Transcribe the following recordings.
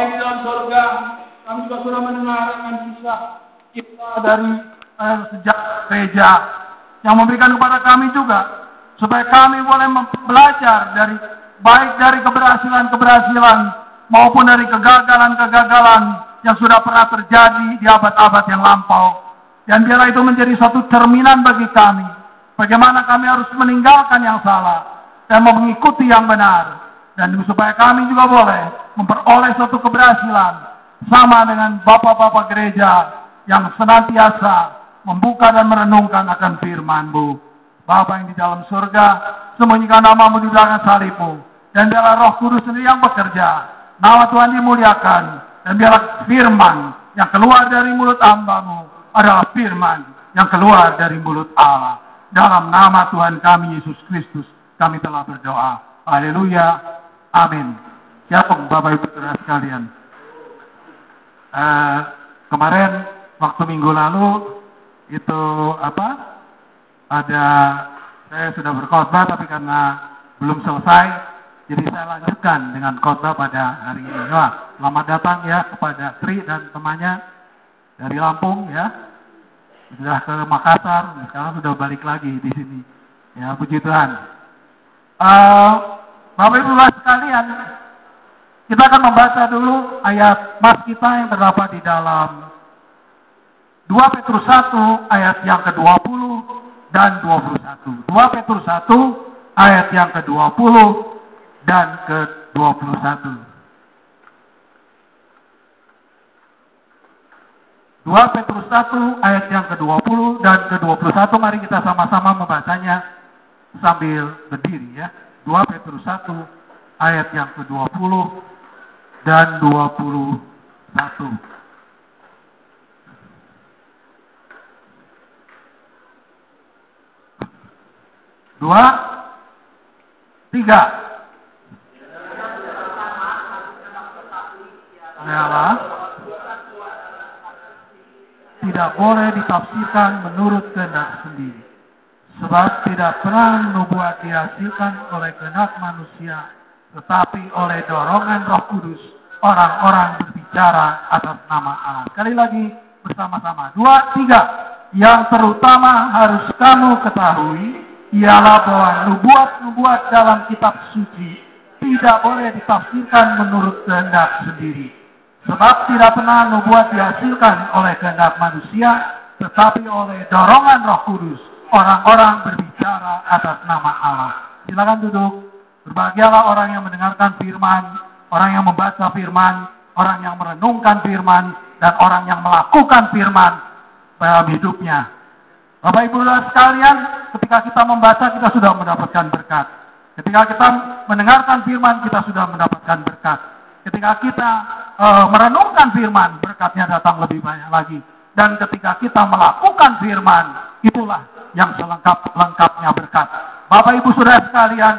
di dalam surga, kami juga sudah mendengarkan kisah dari sejarah gereja yang memberikan kepada kami juga supaya kami boleh belajar dari keberhasilan maupun dari kegagalan yang sudah pernah terjadi di abad-abad yang lampau. Dan biarlah itu menjadi suatu cerminan bagi kami bagaimana kami harus meninggalkan yang salah dan mengikuti yang benar, dan supaya kami juga boleh memperoleh suatu keberhasilan sama dengan bapak-bapak gereja yang senantiasa membuka dan merenungkan akan firman-Mu. Bapa yang di dalam surga, sembunyikan nama-Mu di belakang salib-Mu, dan biarlah Roh Kudus sendiri yang bekerja. Nama Tuhan dimuliakan, dan biarlah firman yang keluar dari mulut hamba-Mu adalah firman yang keluar dari mulut Allah. Dalam nama Tuhan kami Yesus Kristus kami telah berdoa. Haleluya. Amin. Shalom Bapak Ibu Saudara sekalian. Kemarin waktu minggu lalu itu saya sudah berkhotbah, tapi karena belum selesai, jadi saya lanjutkan dengan khotbah pada hari ini. Wah, selamat datang ya kepada Tri dan temannya dari Lampung ya. Sudah ke Makassar, sekarang sudah balik lagi di sini. Ya, puji Tuhan. Bapak Ibu sekalian, kita akan membaca dulu ayat mas kita yang terdapat di dalam 2 Petrus 1 ayat yang ke-20 dan 21. 2 Petrus 1 ayat yang ke-20 dan ke-21. 2 Petrus 1 ayat yang ke-20 dan ke-21. Mari kita sama-sama membacanya sambil berdiri ya. 2 Petrus 1 ayat yang ke-20 dan 21. 2, 3. Adalah tidak boleh ditafsirkan menurut kehendak sendiri. Sebab tidak pernah nubuat dihasilkan oleh kehendak manusia, tetapi oleh dorongan Roh Kudus, orang-orang berbicara atas nama Allah. Sekali lagi bersama-sama. 2, 3. Yang terutama harus kamu ketahui, ialah bahwa nubuat-nubuat dalam kitab suci tidak boleh ditafsirkan menurut kehendak sendiri. Sebab tidak pernah nubuat dihasilkan oleh kehendak manusia, tetapi oleh dorongan Roh Kudus, orang-orang berbicara atas nama Allah. Silakan duduk. Berbahagialah orang yang mendengarkan firman, orang yang membaca firman, orang yang merenungkan firman, dan orang yang melakukan firman dalam hidupnya. Bapak Ibu sekalian, ketika kita membaca kita sudah mendapatkan berkat. Ketika kita mendengarkan firman kita sudah mendapatkan berkat. Ketika kita merenungkan firman, berkatnya datang lebih banyak lagi. Dan ketika kita melakukan firman, itulah yang selengkap-lengkapnya berkat. Bapak Ibu Saudara sekalian,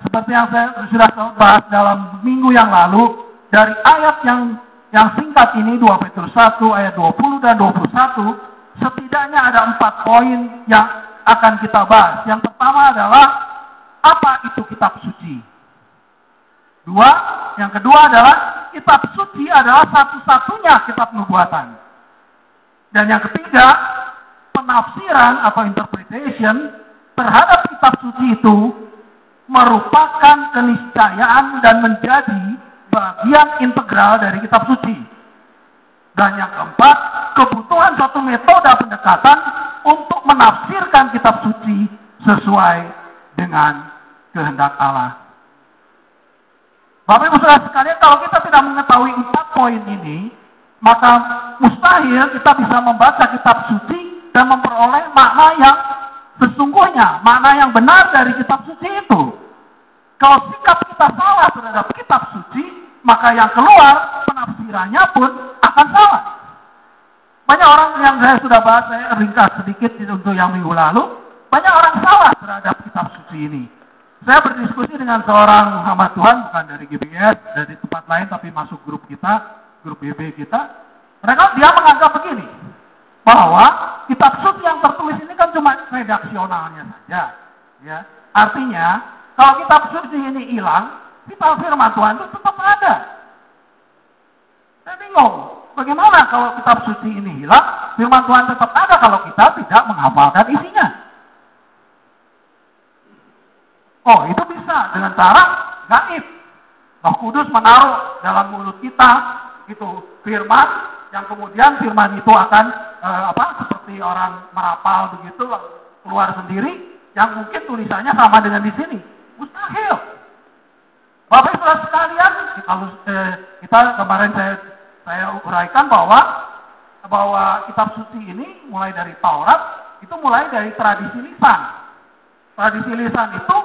seperti yang saya sudah bahas dalam minggu yang lalu, dari ayat yang singkat ini 2 Petrus 1 ayat 20 dan 21, setidaknya ada 4 poin yang akan kita bahas. Yang pertama adalah apa itu kitab suci. Yang kedua adalah kitab suci adalah satu-satunya kitab nubuatan. Dan yang ketiga, penafsiran atau interpretation terhadap kitab suci itu merupakan keniscayaan dan menjadi bagian integral dari kitab suci. Dan yang keempat, kebutuhan satu metode pendekatan untuk menafsirkan kitab suci sesuai dengan kehendak Allah. Bapak Ibu Saudara sekalian, kalau kita tidak mengetahui 4 poin ini, maka mustahil kita bisa membaca kitab suci dan memperoleh makna yang sesungguhnya, makna yang benar dari kitab suci itu. Kalau sikap kita salah terhadap kitab suci, maka yang keluar penafsirannya pun akan salah. Banyak orang yang saya sudah bahas, saya ringkas sedikit untuk yang minggu lalu, banyak orang salah terhadap kitab suci ini. Saya berdiskusi dengan seorang hamba Tuhan, bukan dari GBS, dari tempat lain, tapi masuk grup kita, grup BB kita. Dia menganggap begini, bahwa kitab suci yang tertulis ini kan cuma redaksionalnya saja. Ya. Artinya, kalau kitab suci ini hilang, kitab firman Tuhan itu tetap ada. bingung. Bagaimana kalau kitab suci ini hilang, firman Tuhan tetap ada kalau kita tidak menghafalkan isinya? Oh, itu bisa dengan cara gaib. Roh Kudus menaruh dalam mulut kita itu firman, yang kemudian firman itu akan seperti orang merapal begitu keluar sendiri, yang mungkin tulisannya sama dengan di sini. Mustahil. Bapak Ibu sekalian, kalau kita kemarin saya uraikan bahwa kitab suci ini mulai dari Taurat itu mulai dari tradisi lisan. Tradisi lisan itu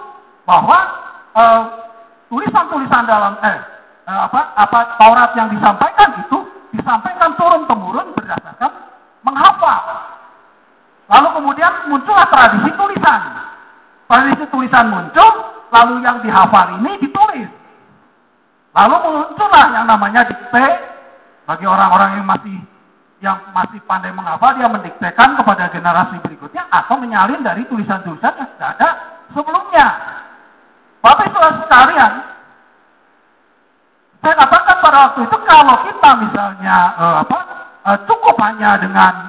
bahwa tulisan-tulisan dalam Taurat yang disampaikan itu disampaikan turun-temurun berdasarkan menghafal. Lalu kemudian muncullah tradisi tulisan. Tradisi tulisan muncul, lalu yang dihafal ini ditulis. Lalu muncullah yang namanya dikte. Bagi orang-orang yang masih pandai menghafal, dia mendiktekan kepada generasi berikutnya atau menyalin dari tulisan-tulisan yang sudah ada sebelumnya. Bapak Ibu sekalian, saya katakan pada waktu itu kalau kita misalnya cukup hanya dengan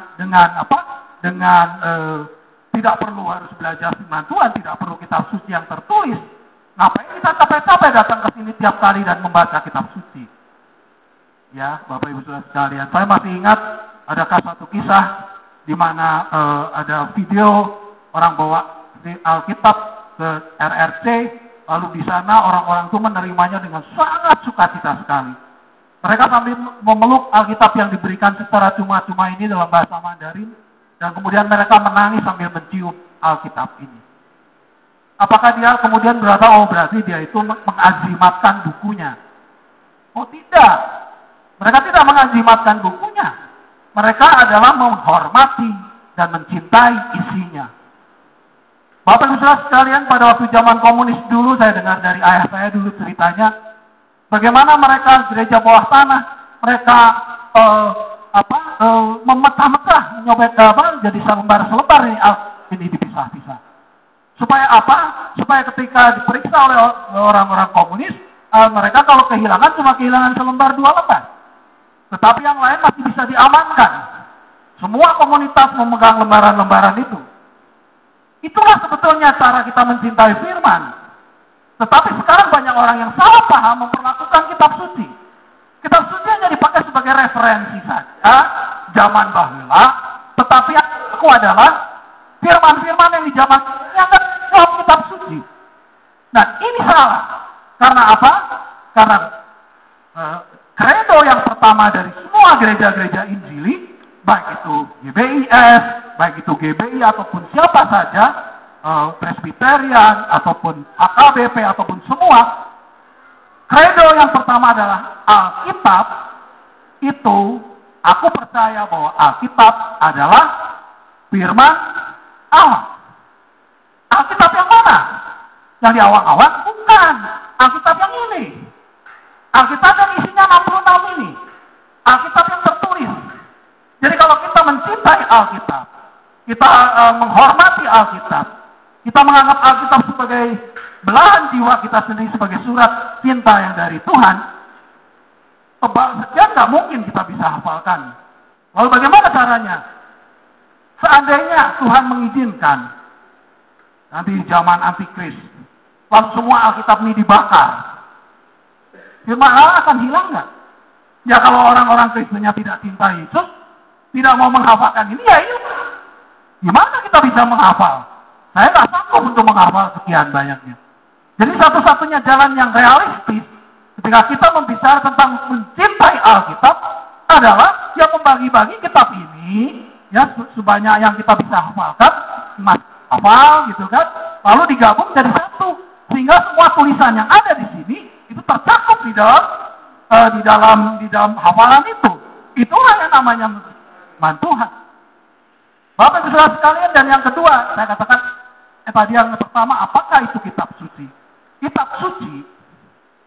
tidak perlu harus belajar firman Tuhan, tidak perlu kitab suci yang tertulis. Ngapain kita capek-capek datang ke sini tiap kali dan membaca kitab suci? Ya, Bapak Ibu Saudara sekalian, saya masih ingat adakah satu kisah di mana ada video orang bawa Alkitab ke RRC, lalu di sana orang-orang itu menerimanya dengan sangat sukacita sekali. Mereka sambil memeluk Alkitab yang diberikan secara cuma-cuma ini dalam bahasa Mandarin, dan kemudian mereka menangis sambil mencium Alkitab ini. Apakah dia kemudian berarti dia itu mengazimatkan bukunya? Oh tidak. Mereka tidak mengazimatkan bukunya. Mereka adalah menghormati dan mencintai isinya. Bapak Ibu Saudara sekalian, pada waktu zaman komunis dulu, saya dengar dari ayah saya dulu ceritanya, bagaimana mereka gereja bawah tanah, mereka memecah-mecah, nyobek jadi selembar-selembar ini dipisah-pisah. Supaya apa? Supaya ketika diperiksa oleh orang-orang komunis, mereka kalau kehilangan cuma kehilangan selembar 2 lembar. Tetapi yang lain masih bisa diamankan. Semua komunitas memegang lembaran-lembaran itu. Itulah sebetulnya cara kita mencintai firman. Tetapi sekarang banyak orang yang salah paham memperlakukan kitab suci. Kitab suci hanya dipakai sebagai referensi saja, zaman baheula, tetapi yang aku adalah firman-firman yang di zaman ini akan dalam kitab suci. Nah, ini salah. Karena apa? Karena kredo yang pertama dari semua gereja-gereja Injili, baik itu GBIS, baik itu GBI ataupun siapa saja, Presbyterian ataupun AKBP ataupun semua, kredo yang pertama adalah Alkitab itu, aku percaya bahwa Alkitab adalah firman Allah. Alkitab yang mana? Yang di awal-awal? Bukan. Alkitab yang ini. Alkitab yang isinya 66 ini. Alkitab yang tertulis. Jadi kalau kita mencintai Alkitab, kita menghormati Alkitab, kita menganggap Alkitab sebagai belahan jiwa kita sendiri, sebagai surat cinta yang dari Tuhan, tebal saja nggak mungkin kita bisa hafalkan. Lalu bagaimana caranya? Seandainya Tuhan mengizinkan, nanti zaman antikris, lalu semua Alkitab ini dibakar, firman Allah akan hilang nggak? Ya kalau orang-orang Kristennya tidak cinta Yesus, tidak mau menghafalkan ini, ya hilang. Gimana kita bisa menghafal? Saya nggak sanggup untuk menghafal sekian banyaknya. Jadi satu-satunya jalan yang realistis ketika kita membicara tentang mencintai Alkitab adalah yang membagi-bagi kitab ini, ya sebanyak yang kita bisa hafalkan, hafal gitu kan, lalu digabung jadi satu, sehingga semua tulisan yang ada di sini itu tercakup di dalam hafalan itu. Itulah yang namanya firman Tuhan. Bapak Ibu Saudara sekalian, dan yang kedua, saya katakan tadi yang pertama, apakah itu kitab suci? Kitab suci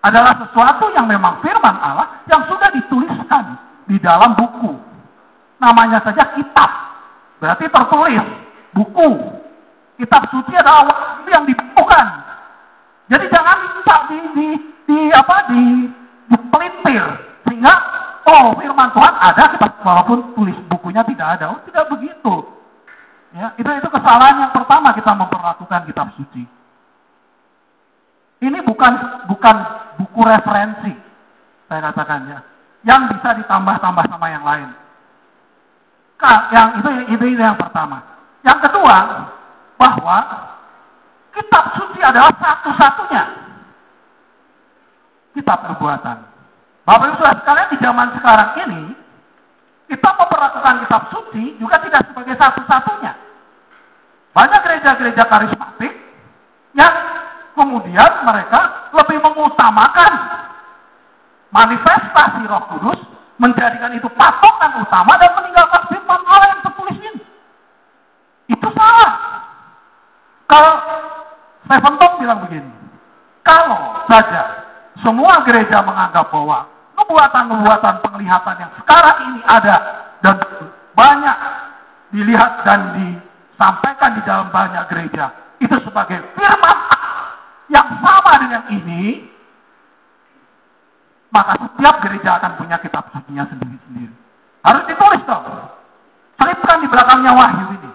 adalah sesuatu yang memang firman Allah yang sudah dituliskan di dalam buku. Namanya saja kitab, berarti tertulis, buku. Kitab suci adalah waktu yang dibukukan. Jadi jangan minta dipelintir, sehingga oh firman Tuhan ada, walaupun tulis bukunya tidak ada. Oh, tidak begitu. Ya, itu kesalahan yang pertama kita memperlakukan kitab suci. Ini bukan buku referensi, saya katakan ya, yang bisa ditambah-tambah sama yang lain. Itu yang pertama. Yang kedua, bahwa kitab suci adalah satu-satunya kitab nubuatan. Bapak Ibu Saudara sekalian, di zaman sekarang ini kita memperlakukan kitab suci juga tidak sebagai satu-satunya. Banyak gereja-gereja karismatik yang kemudian mereka lebih mengutamakan manifestasi Roh Kudus, menjadikan itu patokan utama dan meninggalkan firman Allah yang tertulis ini. Itu salah. Kalau Stephen Tong bilang begini, kalau saja semua gereja menganggap bahwa nubuatan-nubuatan penglihatan yang sekarang ini ada dan banyak dilihat dan disampaikan di dalam banyak gereja itu sebagai firman yang sama dengan ini, maka setiap gereja akan punya kitab sucinya sendiri-sendiri. Harus ditulis dong. Selipkan di belakangnya Wahyu ini.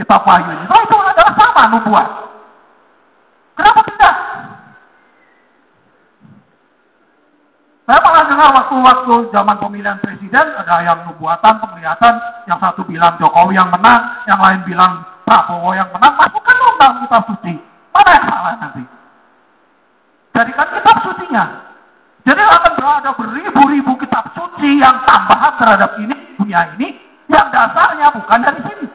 Kitab Wahyu ini. Oh, itu adalah sama nubuat. Kenapa tidak? Saya pernah dengar waktu zaman pemilihan presiden, ada yang nubuatan, penglihatan, yang satu bilang Jokowi yang menang, yang lain bilang Prabowo yang menang. Masukkan dong dalam kitab suci. Mana yang salah nanti? Jadikan kitab sucinya. Jadi akan ada beribu-ribu kitab suci yang tambahan terhadap dunia ini, yang dasarnya bukan dari sini.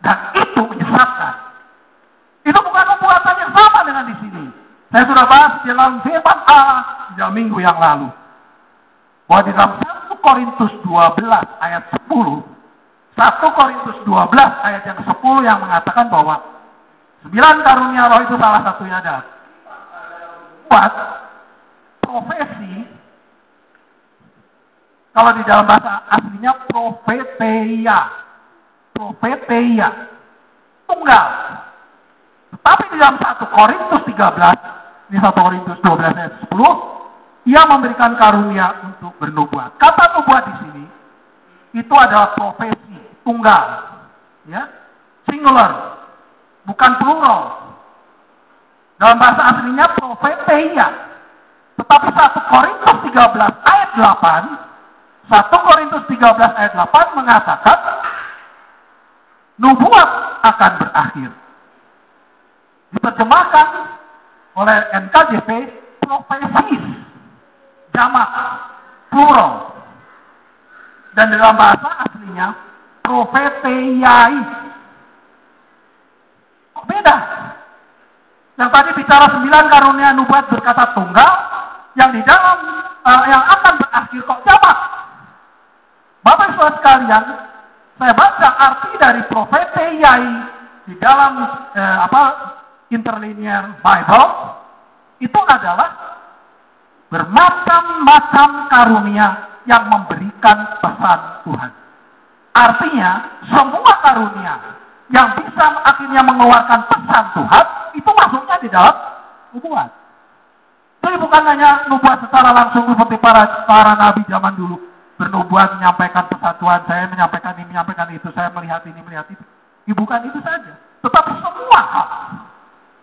Dan itu menyesatkan. Itu bukan nubuatan yang sama dengan di sini. Saya sudah bahas di dalam firman Allah di dalam minggu yang lalu. Bahwa di dalam 1 Korintus 12 ayat 10, 1 Korintus 12 ayat yang 10 yang mengatakan bahwa 9 karunia roh itu salah satunya adalah buat profesi. Kalau di dalam bahasa aslinya profeteia, tunggal. Tetapi di dalam 1 Korintus 13, ini 1 Korintus 12 ayat 10, ia memberikan karunia untuk bernubuat. Kata nubuat di sini itu adalah profesi, tunggal, ya, singular, bukan plural. Dalam bahasa aslinya profeteia. Tetapi 1 Korintus 13 ayat 8, 1 Korintus 13 ayat 8 mengatakan nubuat akan berakhir. Diterjemahkan oleh NKJV profesis, jamak, plural. Dan dalam bahasa aslinya profeteiai. Kok beda? Yang tadi bicara 9 karunia nubuat berkata tunggal, yang di dalam yang akan berakhir kok jamak. Bapak Ibu sekalian, saya baca arti dari profeteiai di dalam interlinear Bible itu adalah bermacam-macam karunia yang memberikan pesan Tuhan. Artinya semua karunia yang bisa akhirnya mengeluarkan pesan Tuhan itu masuknya di dalam nubuat. Jadi bukan hanya nubuat secara langsung seperti para nabi zaman dulu bernubuat menyampaikan pesan Tuhan, saya menyampaikan ini, menyampaikan itu, saya melihat ini, melihat itu. Bukan itu saja, tetapi semua hal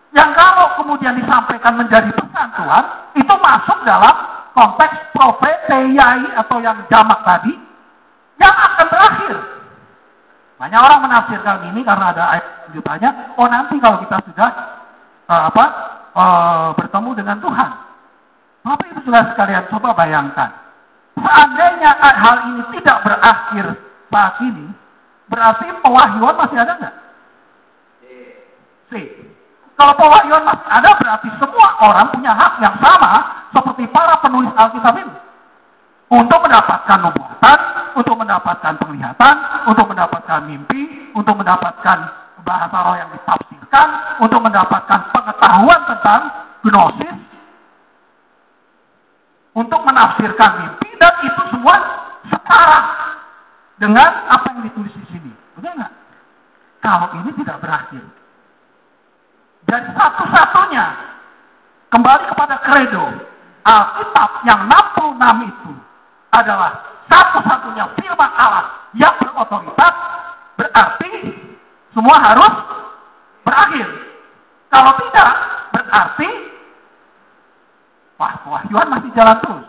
yang kalau kemudian disampaikan menjadi pesan Tuhan itu masuk dalam konteks profeteiai atau yang jamak tadi yang akan berakhir. Banyak orang menafsirkan ini karena ada ayat lanjutannya, oh nanti kalau kita sudah bertemu dengan Tuhan. Bapak Ibu Saudara sekalian, coba bayangkan. Seandainya hal ini tidak berakhir saat ini, berarti pewahyuan masih ada nggak? C. Kalau pewahyuan masih ada, berarti semua orang punya hak yang sama seperti para penulis Alkitab ini. Untuk mendapatkan nubuatan, untuk mendapatkan penglihatan, untuk mendapatkan mimpi, untuk mendapatkan bahasa roh yang ditafsirkan, untuk mendapatkan pengetahuan tentang gnosis, untuk menafsirkan mimpi, dan itu semua setara dengan apa yang ditulis di sini. Betul nggak? Kalau ini tidak berakhir. Dan satu-satunya kembali kepada kredo Alkitab yang 66 itu adalah satu-satunya firman Allah yang berotoritas, berarti semua harus berakhir. Kalau tidak, berarti wahyuan masih jalan terus.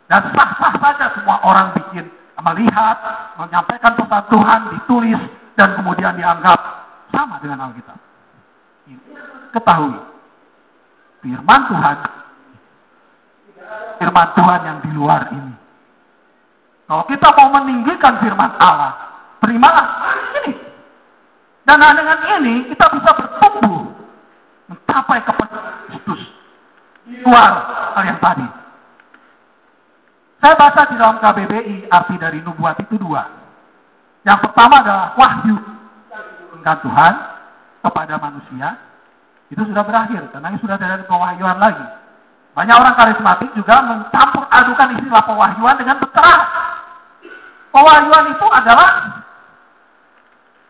Dan sah-sah saja semua orang bikin, melihat, menyampaikan pesan Tuhan, ditulis, dan kemudian dianggap sama dengan Alkitab. Ketahui, firman Tuhan yang di luar ini. Kalau kita mau meninggikan firman Allah, terimalah ini. Dan dengan ini kita bisa bertumbuh mencapai kepada Kristus di luar hal yang tadi. Saya baca di dalam KBBI arti dari nubuat itu dua. Yang pertama adalah wahyu dengan Tuhan kepada manusia. Itu sudah berakhir karena ini sudah tidak ada pewahyuan lagi. Banyak orang karismatik juga mencampur adukan istilah pewahyuan dengan pencerahan. Pewahyuan itu adalah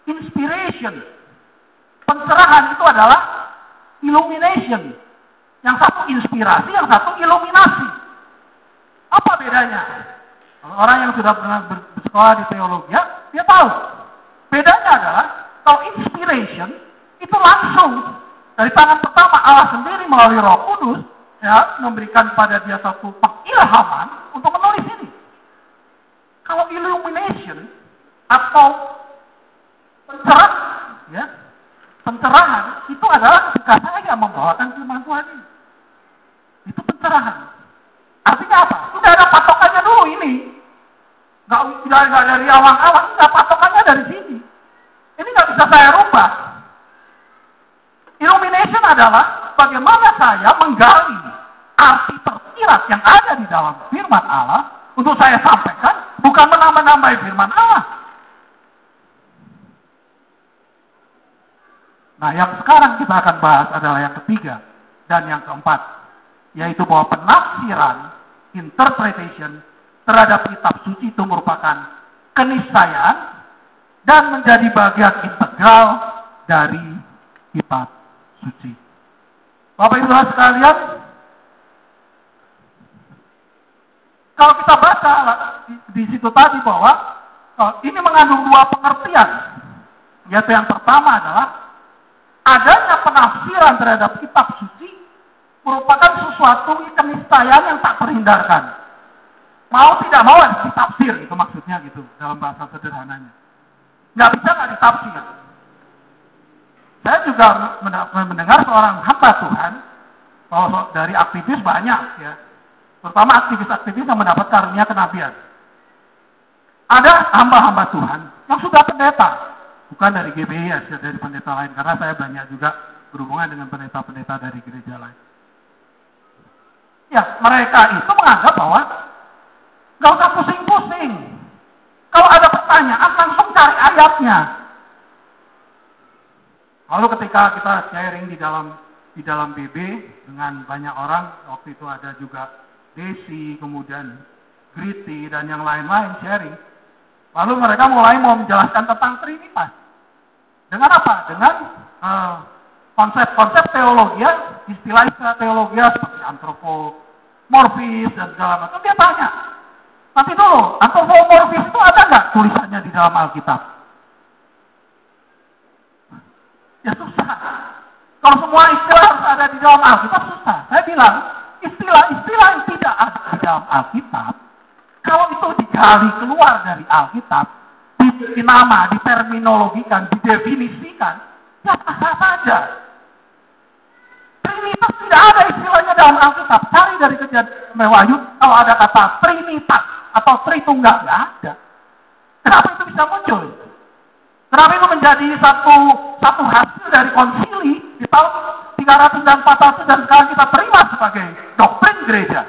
inspiration. Pencerahan itu adalah illumination. Yang satu inspirasi, yang satu iluminasi. Apa bedanya? Kalau orang yang sudah pernah bersekolah di teologi, dia tahu. Bedanya adalah, kalau inspiration, itu langsung. Dari tangan pertama Allah sendiri melalui Roh Kudus, ya, memberikan pada dia satu pengilhaman untuk menulis ini. Kalau illumination, atau pencerahan, ya, pencerahan, itu adalah ketika saya membawakan firman Tuhan ini. Itu pencerahan. Artinya apa? Sudah ada patokannya dulu ini. Nggak dari awang-awang, nggak patokannya dari sini. Ini nggak bisa saya rubah. Illumination adalah bagaimana saya menggali arti tersirat yang ada di dalam firman Allah untuk saya sampaikan, bukan menambah-nambah firman Allah. Nah, yang sekarang kita akan bahas adalah yang ketiga dan yang keempat, yaitu bahwa penafsiran, interpretation terhadap kitab suci itu merupakan keniscayaan dan menjadi bagian integral dari kitab suci. Bapak Ibu sekalian, kalau kita baca di situ tadi bahwa ini mengandung dua pengertian, yaitu yang pertama adalah adanya penafsiran terhadap kitab suci merupakan sesuatu keniscayaan yang tak terhindarkan. Mau tidak mau harus ditafsir, itu maksudnya gitu dalam bahasa sederhananya. Nggak bisa nggak ditafsir. Saya juga mendengar seorang hamba Tuhan, kalau dari aktivis banyak ya, terutama aktivis-aktivis yang mendapat karunia kenabian. Ada hamba-hamba Tuhan yang sudah pendeta, bukan dari GBI ya, dari pendeta lain, karena saya banyak juga berhubungan dengan pendeta-pendeta dari gereja lain. Ya, mereka itu menganggap bahwa nggak usah pusing-pusing. Kalau ada pertanyaan langsung cari ayatnya. Lalu ketika kita sharing di dalam BB dengan banyak orang, waktu itu ada juga Desi, kemudian Griti dan yang lain-lain sharing. Lalu mereka mulai mau menjelaskan tentang Trinitas. Dengan apa? Dengan konsep-konsep teologi, istilah-istilah teologi seperti antropomorfis dan segala macam. Dia tanya, nanti dulu, antropomorfis itu ada nggak tulisannya di dalam Alkitab? Ya susah. Kalau semua istilah harus ada di dalam Alkitab, susah. Saya bilang, istilah-istilah yang tidak ada di dalam Alkitab, kalau itu digali keluar dari Alkitab, diberi nama, diterminologikan, didefinisikan, ya sah saja. Trinitas tidak ada istilahnya dalam Alkitab. Cari dari Kejadian Wahyu, kalau ada kata Trinitas atau Tritunggal, nggak ada. Kenapa itu bisa muncul? Kenapa itu menjadi satu hasil dari konsili di tahun 300 dan 400 dan sekarang kita terima sebagai doktrin gereja?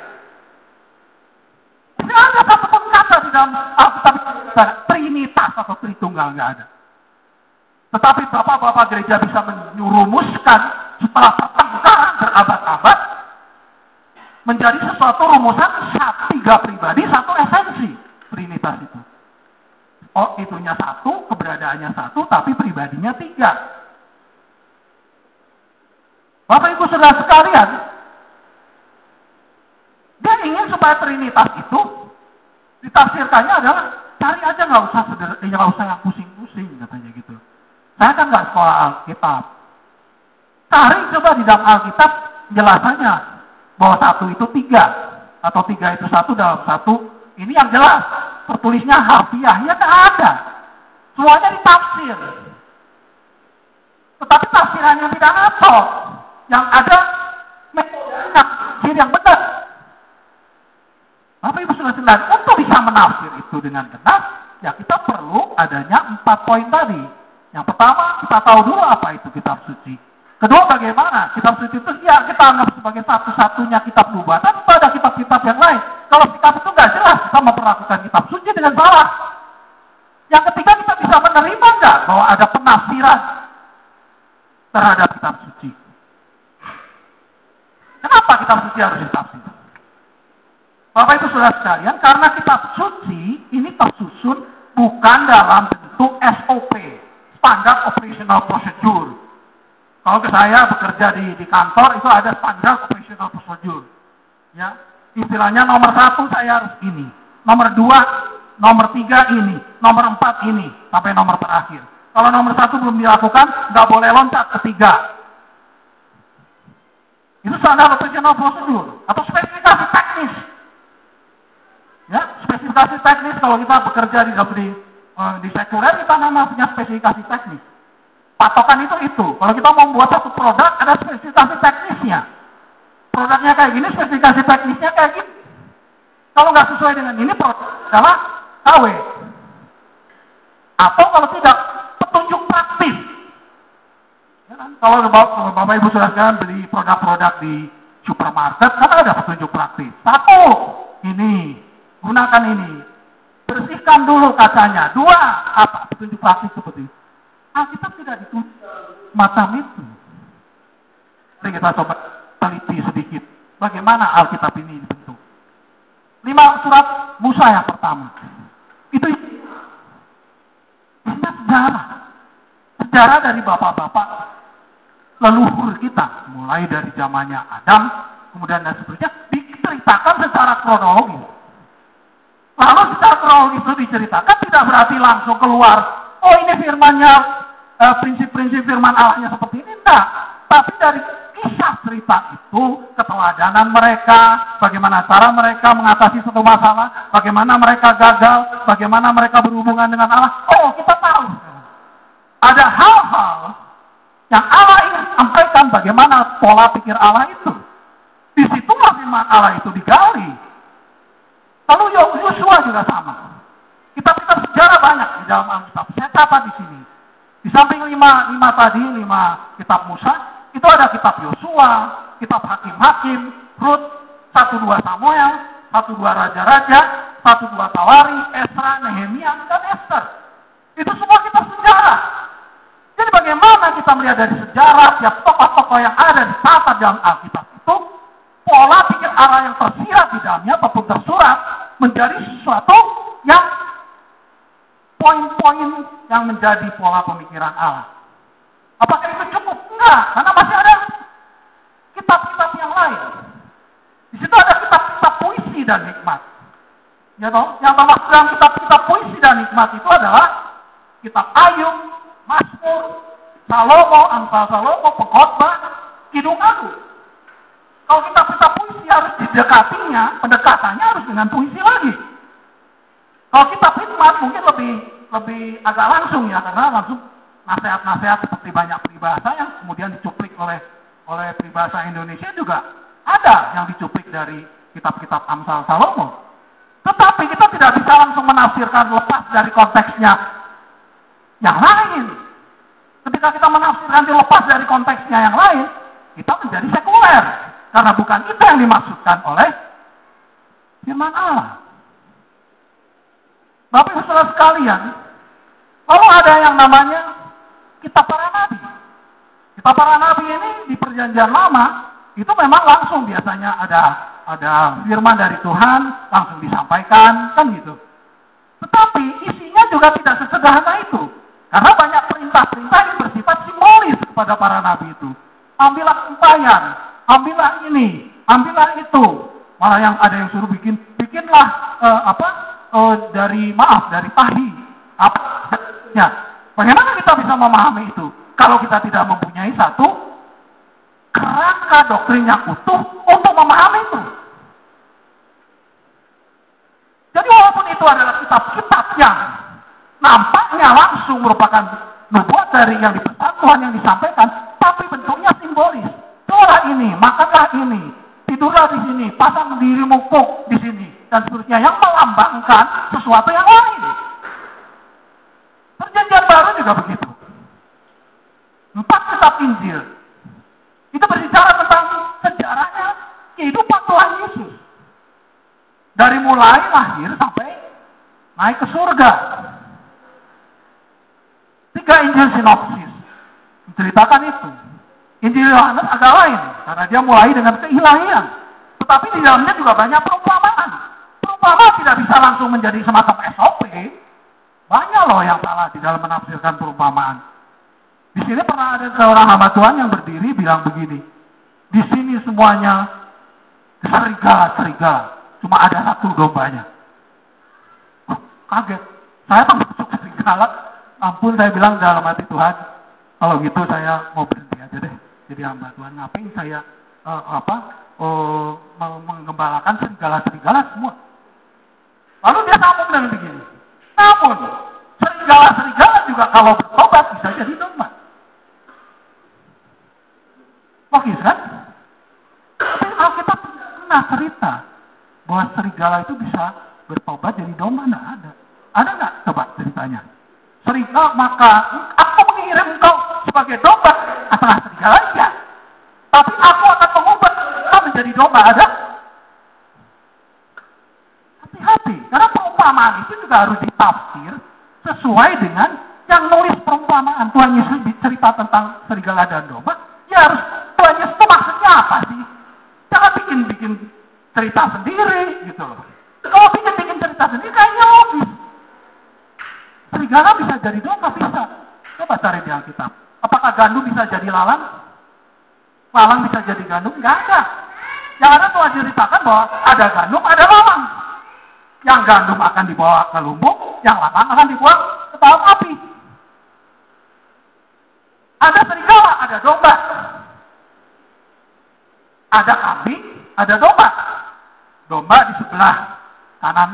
Tidak ada satupun kata di dalam Alkitab Trinitas atau Tritunggal, nggak ada. Tetapi bapak-bapak gereja bisa menyurumuskan setelah pertengkaran berabad-abad menjadi sesuatu rumusan tiga pribadi, satu esensi Trinitas itu. Oh, itunya satu, keberadaannya satu, tapi pribadinya tiga. Bapak Ibu Saudara sekalian, dia ingin supaya Trinitas itu Ditafsirkannya adalah cari aja, nggak usah yang pusing-pusing katanya gitu. Saya kan nggak sekolah Alkitab. Cari coba di dalam Alkitab jelasannya bahwa 1 itu 3 atau 3 itu 1 dalam 1. Ini yang jelas. Tertulisnya harfiahnya nggak ada. Semuanya ditafsir. Tetapi tafsirannya tidak ngaco. Yang ada metodenya tafsir yang benar. Bapak Ibu Saudara, untuk bisa menafsir itu dengan benar, ya kita perlu adanya 4 poin tadi. Yang pertama, kita tahu dulu apa itu kitab suci. Kedua, bagaimana kitab suci itu ya kita anggap sebagai satu-satunya kitab nubuatan, atau ada kitab-kitab yang lain. Kalau kitab itu nggak jelas, kita memperlakukan kitab suci dengan salah. Yang ketiga, kita bisa menerima nggak bahwa ada penafsiran terhadap kitab suci. Kenapa kitab suci harus ditafsir? Bapak Ibu Saudara sekalian, karena kitab suci ini tersusun bukan dalam bentuk SOP, Standard Operational Procedure. Kalau saya bekerja di kantor, itu ada Standard Operational Procedure. Ya, istilahnya nomor 1 saya harus ini, nomor 2, nomor 3 ini, nomor 4 ini, sampai nomor terakhir. Kalau nomor 1 belum dilakukan, nggak boleh loncat ke 3. Itu Standard Operational Procedure atau spesifikasi teknis. Ya, spesifikasi teknis kalau kita bekerja di sekuler, kita namanya spesifikasi teknis. Patokan itu. Kalau kita mau membuat satu produk, ada spesifikasi teknisnya. Produknya kayak gini, spesifikasi teknisnya kayak gini. Kalau nggak sesuai dengan ini, produk adalah KW. Atau kalau tidak, petunjuk praktis. Ya kan? Kalau Bapak Ibu Saudara beli produk-produk di supermarket, kan ada petunjuk praktis. 1, ini, gunakan ini. Bersihkan dulu kacanya. 2, apa? Petunjuk praktis seperti itu. Alkitab tidak ditulis macam itu. Jadi kita coba teliti sedikit. Bagaimana Alkitab ini dibentuk. 5 surat Musa yang pertama. Itu sejarah. Sejarah dari bapak-bapak leluhur kita. Mulai dari zamannya Adam, kemudian dan seterusnya. Diceritakan secara kronologis. Lalu secara kronologis itu diceritakan tidak berarti langsung keluar. Oh ini firmannya, prinsip-prinsip firman Allahnya seperti ini. Enggak. Tapi dari kisah cerita itu, keteladanan mereka, bagaimana cara mereka mengatasi suatu masalah, bagaimana mereka gagal, bagaimana mereka berhubungan dengan Allah. Oh kita tahu. Ada hal-hal yang Allah ingin sampaikan, bagaimana pola pikir Allah itu. Di situlah firman Allah itu digali. Lalu Yosua juga sama. Kitab-kitab sejarah banyak di dalam Alkitab. Saya catat di sini. Di samping 5 tadi, 5 kitab Musa, itu ada kitab Yosua, kitab Hakim-Hakim, Rut, 1-2 Samuel, 1-2 Raja-Raja, 1-2 Tawari, Esra, Nehemia, dan Esther. Itu semua kitab sejarah. Jadi bagaimana kita melihat dari sejarah, tiap tokoh-tokoh yang ada dicatat dalam Alkitab itu, pola pikir Allah yang tersirat di dalamnya ataupun tersurat, menjadi sesuatu yang poin-poin yang menjadi pola pemikiran Allah. Apakah itu cukup? Enggak, karena masih ada kitab-kitab yang lain. Di situ ada kitab-kitab puisi dan hikmat. Ya toh, yang termasuk dalam kitab-kitab puisi dan hikmat itu adalah kitab Ayub, Mazmur, Salomo, Amsal Salomo, Pengkhotbah, Kidung Agung. Kalau kitab-kitab puisi harus didekatinya, pendekatannya harus dengan puisi lagi. Kalau kitab hikmat mungkin lebih agak langsung ya, karena langsung nasihat-nasihat seperti banyak peribahasa yang kemudian dicuplik oleh peribahasa Indonesia juga ada yang dicuplik dari kitab-kitab Amsal Salomo. Tetapi kita tidak bisa langsung menafsirkan lepas dari konteksnya yang lain. Ketika kita menafsirkan lepas dari konteksnya yang lain, kita menjadi sekuler. Karena bukan itu yang dimaksudkan oleh firman Allah. Bapak Ibu Saudara sekalian, lalu ada yang namanya kitab para nabi. Kitab para nabi ini di perjanjian lama itu memang langsung biasanya ada firman dari Tuhan langsung disampaikan, kan gitu. Tetapi isinya juga tidak sesederhana itu. Karena banyak perintah-perintah yang bersifat simbolis kepada para nabi itu. Ambillah tempayan, ambillah ini, ambillah itu. Malah yang ada yang suruh bikinlah dari pahi. Apa? Ya. Bagaimana kita bisa memahami itu? Kalau kita tidak mempunyai satu kerangka doktrin yang utuh untuk memahami itu. Jadi walaupun itu adalah kitab-kitab yang nampaknya langsung merupakan nubuat dari yang dipesan Tuhan yang disampaikan, tapi bentuknya simbolis. Doalah ini, makanlah ini, tidurlah di sini, pasang dirimu kuk di sini, dan seterusnya yang melambangkan sesuatu yang lain. Perjanjian baru juga begitu. 4 kitab Injil itu berbicara tentang sejarahnya kehidupan Tuhan Yesus. Dari mulai lahir sampai naik ke surga. 3 Injil sinopsis menceritakan itu. Injil Yohanes agak lain, karena dia mulai dengan keilahian. Tetapi di dalamnya juga banyak perumpamaan. Perumpamaan tidak bisa langsung menjadi semacam SOP. Banyak loh yang salah di dalam menafsirkan perumpamaan. Di sini pernah ada seorang hamba Tuhan yang berdiri bilang begini, di sini semuanya serigala, cuma ada satu dombanya. Kaget, saya masuk serigala. Ampun, saya bilang dalam hati Tuhan, kalau gitu saya mau berhenti aja deh jadi hamba Tuhan. Ngapain saya menggembalakan serigala semua? Lalu dia sambung dengan begini, namun serigala juga kalau bertobat bisa jadi domba. Logis kan? Tapi Alkitab pernah cerita bahwa serigala itu bisa bertobat jadi domba, enggak ada. Ada nggak coba ceritanya? Serigala, maka aku mengirim engkau sebagai domba adalah serigala, ya. Tapi aku akan mengubah engkau menjadi domba, ada? Hati-hati, karena perumpamaan itu juga harus ditafsir sesuai dengan yang nulis perumpamaan. Tuhan Yesus bercerita tentang serigala dan domba, ya harus Tuhan Yesus itu maksudnya apa sih? Jangan bikin cerita sendiri gitu loh. Kalau bikin cerita sendiri kayaknya logis. Serigala bisa jadi domba, bisa. Coba cari di Alkitab. Apakah gandum bisa jadi lalang? Lalang bisa jadi gandum? Enggak ada. Yang ada Tuhan ceritakan bahwa ada gandum, ada lalang. Yang gandum akan dibawa ke lumbung, yang lalang akan dibuang ke dalam api. Ada serigala, ada domba. Ada kambing, ada domba. Domba di sebelah kanan,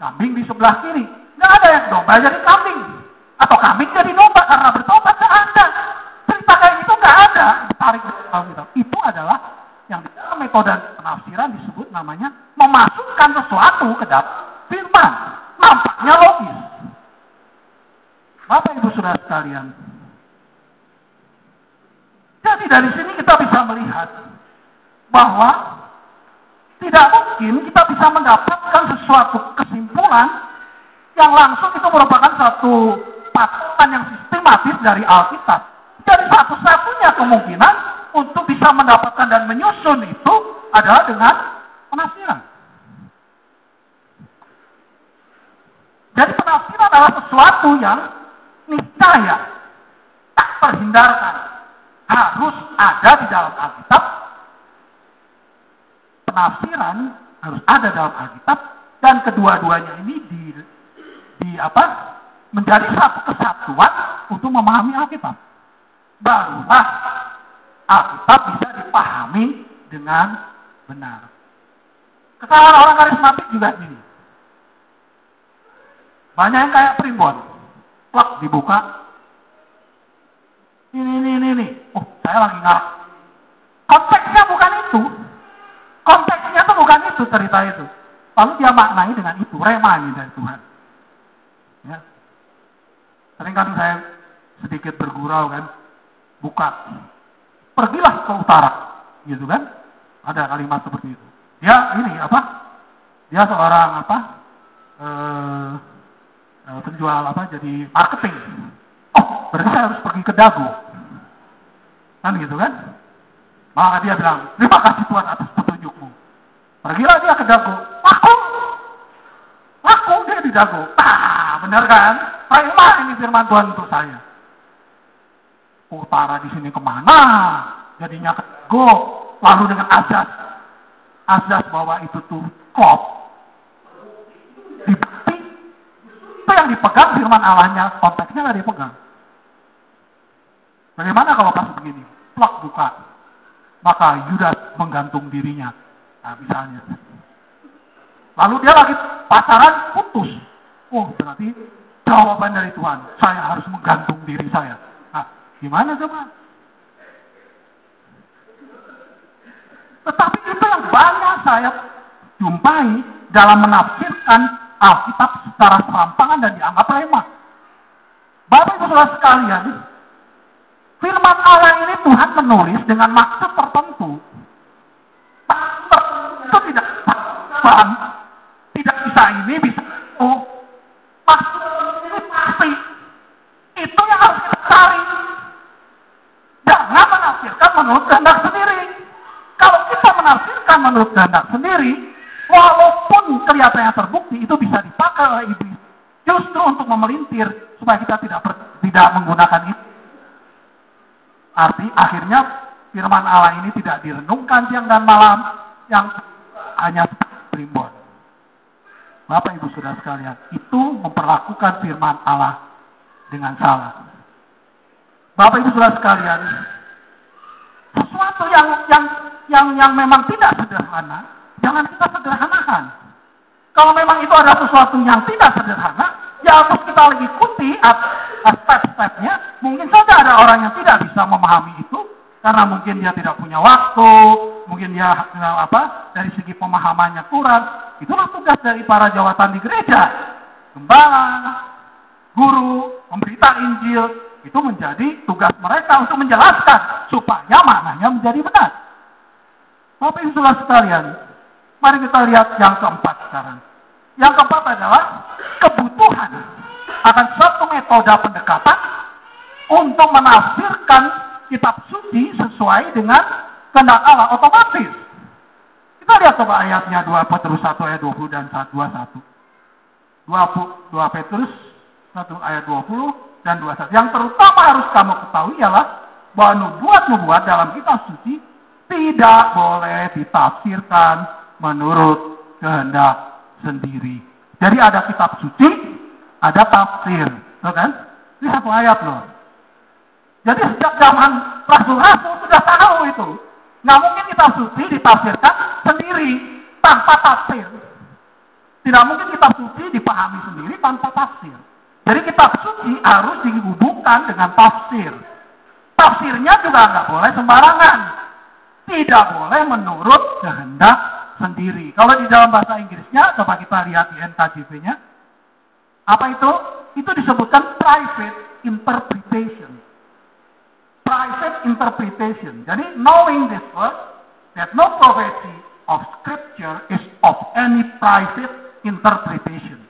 kambing di sebelah kiri. Nggak ada yang domba jadi kambing. Atau kambing jadi domba karena bertobat, nggak ada. Cerita kayak itu nggak ada. Ditarik dari Alkitab. Itu adalah yang di dalam metode penafsiran disebut namanya memasukkan sesuatu ke dalam firman. Nampaknya logis. Bapak Ibu Saudara sekalian. Jadi dari sini kita bisa melihat bahwa tidak mungkin kita bisa mendapatkan sesuatu kesimpulan yang langsung itu merupakan satu patokan yang sistematis dari Alkitab. Jadi satu-satunya kemungkinan untuk bisa mendapatkan dan menyusun itu adalah dengan penafsiran. Jadi penafsiran adalah sesuatu yang niscaya tak terhindarkan, harus ada di dalam Alkitab. Penafsiran harus ada dalam Alkitab, dan kedua-duanya ini menjadi satu kesatuan untuk memahami Alkitab. Barulah Alkitab bisa dipahami dengan benar. Kesalahan orang karismatik juga gini. Banyak yang kayak primbon. Plak dibuka. Ini. Oh, saya lagi ngarep. Konteksnya bukan itu. Konteksnya tuh bukan itu cerita itu. Lalu dia maknai dengan itu. Rema ini dari Tuhan. Ya. Sering kan saya sedikit bergurau kan. Buka. Pergilah ke utara. Gitu kan. Ada kalimat seperti itu. Dia ini Dia seorang penjual jadi marketing. Oh, berarti saya harus pergi ke Dago. Kan gitu kan? Maka dia bilang, terima kasih Tuhan atas petunjukmu. Pergilah dia ke Dago. Laku dia di Dago. Benar kan? Terima ini firman Tuhan untuk saya. Utara di sini kemana? Jadinya ke Dago. Lalu dengan azas bahwa itu tuh klop. Itu yang dipegang firman Allahnya, konteksnya nggak dipegang. Bagaimana kalau pas begini? Plak buka. Maka Yudas menggantung dirinya. Nah, misalnya. Lalu dia lagi pacaran, putus. Oh, berarti jawaban dari Tuhan. Saya harus menggantung diri saya. Nah, gimana coba? Tetapi itu yang banyak saya jumpai dalam menafsirkan Alkitab secara serampangan dan dianggap remeh. Bapak Ibu Saudara sekalian, firman Allah ini Tuhan menulis dengan maksud tertentu. Maksud itu tidak paham, tidak bisa ini, bisa itu. Maksud ini pasti. Itu yang harus kita cari. Jangan menafsirkan menurut kehendak sendiri. Kalau kita menafsirkan menurut kehendak sendiri, walaupun kelihatannya terbukti, itu bisa dipakai oleh iblis. Justru untuk memelintir, supaya kita tidak menggunakan itu. Akhirnya firman Allah ini tidak direnungkan siang dan malam, yang hanya primbon. Bapak Ibu Saudara sekalian, itu memperlakukan firman Allah dengan salah. Bapak Ibu Saudara sekalian, sesuatu yang memang tidak sederhana, jangan kita sederhanakan. Kalau memang itu adalah sesuatu yang tidak sederhana, ya harus kita ikuti step-stepnya. Mungkin saja ada orang yang tidak bisa memahami itu, karena mungkin dia tidak punya waktu, mungkin dia dari segi pemahamannya kurang. Itulah tugas dari para jawatan di gereja. Gembala, guru, pemberita Injil, itu menjadi tugas mereka untuk menjelaskan, supaya maknanya menjadi benar. Bapak Ibu Saudara sekalian, mari kita lihat yang keempat sekarang. Yang keempat adalah kebutuhan akan suatu metode pendekatan untuk menafsirkan kitab suci sesuai dengan kehendak Allah otomatis. Kita lihat coba ayatnya 2 Petrus 1 ayat 20 dan 21. 2 Petrus 1 ayat 20 dan 21. Yang terutama harus kamu ketahui ialah bahwa nubuat-nubuat dalam kitab suci tidak boleh ditafsirkan menurut kehendak sendiri. Jadi ada kitab suci, ada tafsir, betul kan? Ini satu ayat loh. Jadi sejak zaman rasul-rasul sudah tahu itu. Nggak mungkin kitab suci ditafsirkan sendiri tanpa tafsir. Tidak mungkin kitab suci dipahami sendiri tanpa tafsir. Jadi kitab suci harus dihubungkan dengan tafsir. Tafsirnya juga nggak boleh sembarangan. Tidak boleh menurut kehendak sendiri. Kalau di dalam bahasa Inggrisnya, coba kita lihat di NKJV-nya. Apa itu? Itu disebutkan private interpretation. Private interpretation. Jadi, knowing this word, that no prophecy of Scripture is of any private interpretation.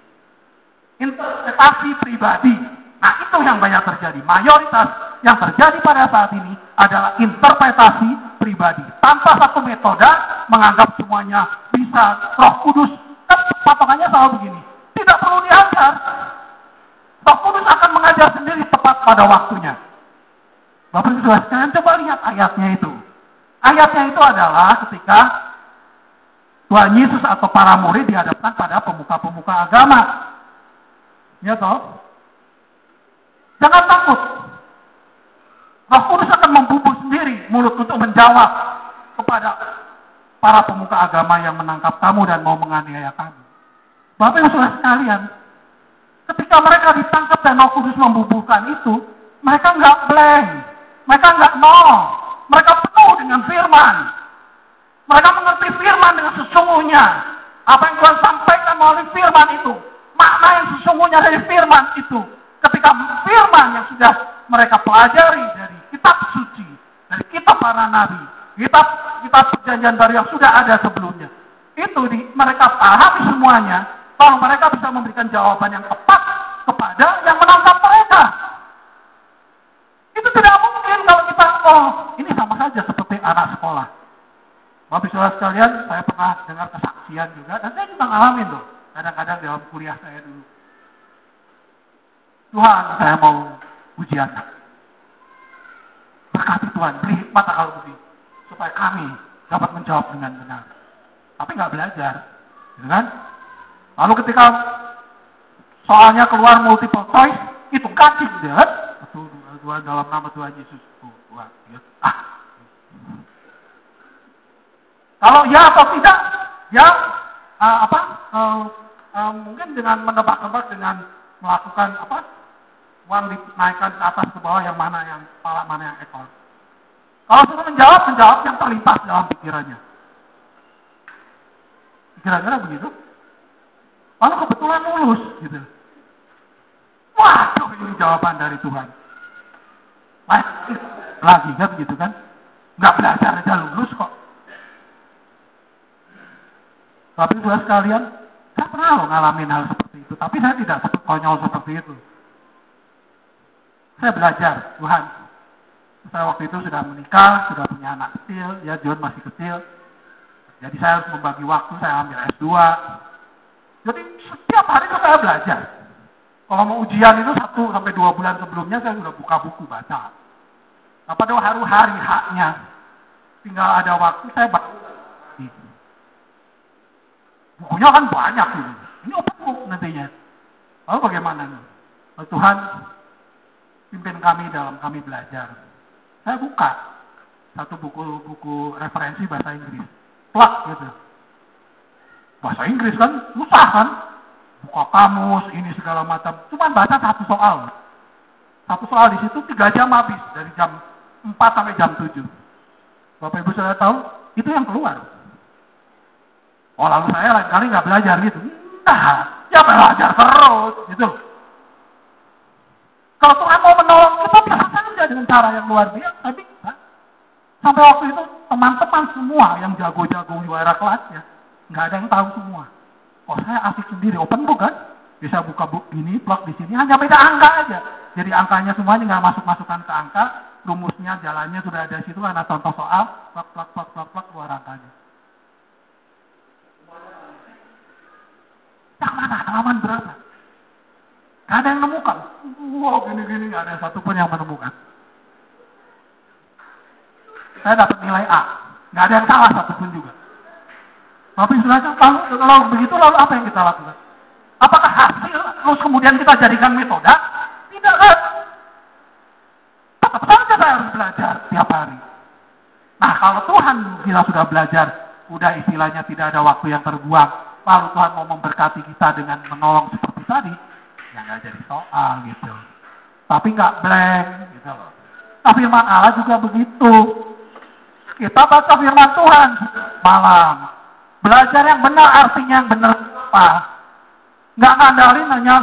Interpretasi pribadi. Nah, itu yang banyak terjadi. Mayoritas yang terjadi pada saat ini adalah interpretasi pribadi. Tanpa satu metode, menganggap semuanya bisa Roh Kudus. Kan patokannya selalu begini. Tidak perlu diajar. Roh Kudus akan mengajar sendiri tepat pada waktunya. Bapak Ibu Saudara sekalian, coba lihat ayatnya itu. Ayatnya itu adalah ketika Tuhan Yesus atau para murid dihadapkan pada pemuka-pemuka agama. Ya toh? Jangan takut. Roh Kudus akan membubuh sendiri mulut untuk menjawab kepada para pemuka agama yang menangkap kamu dan mau menganiaya kamu. Bapak Ibu Saudara sekalian, ketika mereka ditangkap dan Roh Kudus membubuhkan itu, mereka nggak blank, mereka nggak nol, mereka penuh dengan firman. Mereka mengerti firman dengan sesungguhnya. Apa yang Tuhan sampaikan melalui firman itu, makna yang sesungguhnya dari firman itu. Ketika firman yang sudah mereka pelajari dari kitab suci, dari kitab para nabi, kitab perjanjian baru yang sudah ada sebelumnya, itu mereka pahami semuanya, lalu mereka bisa memberikan jawaban yang tepat kepada yang menangkap mereka. Itu tidak mungkin kalau kita, ini sama saja seperti anak sekolah. Bapak Saudara sekalian, saya pernah dengar kesaksian juga, dan saya juga ngalamin loh, kadang-kadang dalam kuliah saya dulu. Tuhan, saya mau ujian. Berkati Tuhan, beri hikmat akal budi, supaya kami dapat menjawab dengan benar. Tapi nggak belajar, gitu kan? Lalu ketika soalnya keluar multiple choice, itu cacing deh. Dua dalam nama Tuhan Yesus. Dua, tiga. Kalau ya atau tidak, ya mungkin dengan menebak-nebak, dengan melakukan uang dinaikkan ke atas ke bawah, yang mana yang kepala, mana yang ekor. Kalau sudah menjawab yang terlintas dalam pikirannya. Kira-kira begitu. Lalu kebetulan lulus, gitu. Waduh, ini jawaban dari Tuhan. Lagi kan begitu kan? Nggak belajar aja lulus kok. Tapi saudara sekalian, saya pernah loh ngalamin hal seperti itu. Tapi saya tidak konyol seperti itu. Saya belajar, Tuhan. Saya waktu itu sudah menikah, sudah punya anak kecil, ya John masih kecil. Jadi saya harus membagi waktu, saya ambil S2. Jadi setiap hari itu saya belajar. Kalau mau ujian itu 1 sampai 2 bulan sebelumnya saya sudah buka buku baca. Pada hari haknya, tinggal ada waktu saya baca. Bukunya kan banyak ini. Ini open book nantinya. Lalu bagaimana nih? Tuhan pimpin kami dalam kami belajar. Saya buka satu buku referensi bahasa Inggris. Plak gitu. Bahasa Inggris kan susah kan? Buka kamus, ini segala macam. Cuman baca satu soal. Satu soal di situ 3 jam habis. Dari jam 4 sampai jam 7. Bapak Ibu sudah tahu? Itu yang keluar. Oh, lalu saya lain kali nggak belajar gitu. Nah, ya belajar terus gitu. Kalau Tuhan mau menolong kita bisa saja dengan cara yang luar biasa, bisa. Sampai waktu itu teman-teman semua yang jago-jago juara kelasnya, nggak ada yang tahu semua. Oh, saya asik sendiri, open book kan? Bisa buka buku ini, plug di sini, hanya beda angka aja. Jadi angkanya semuanya nggak masuk-masukkan ke angka, rumusnya, jalannya sudah ada di situ, ada contoh soal, plug, keluar angkanya. Yang mana? Halaman berapa? Gak ada yang menemukan. Wow, gini-gini, gak ada satupun yang menemukan. Saya dapat nilai A. Gak ada yang salah satupun juga. Tapi sebenarnya kalau begitu, lalu apa yang kita lakukan? Apakah hasil terus kemudian kita jadikan metode? Tidak kan? Tetap saja saya harus belajar tiap hari. Nah, kalau Tuhan kita sudah belajar, udah istilahnya tidak ada waktu yang terbuang, lalu Tuhan mau memberkati kita dengan menolong seperti tadi, ya nggak jadi soal gitu. Tapi nggak blank gitu loh. Nah, firman Allah juga begitu. Kita baca firman Tuhan malam. Belajar yang benar, artinya yang benar apa? Nggak ngandalin hanya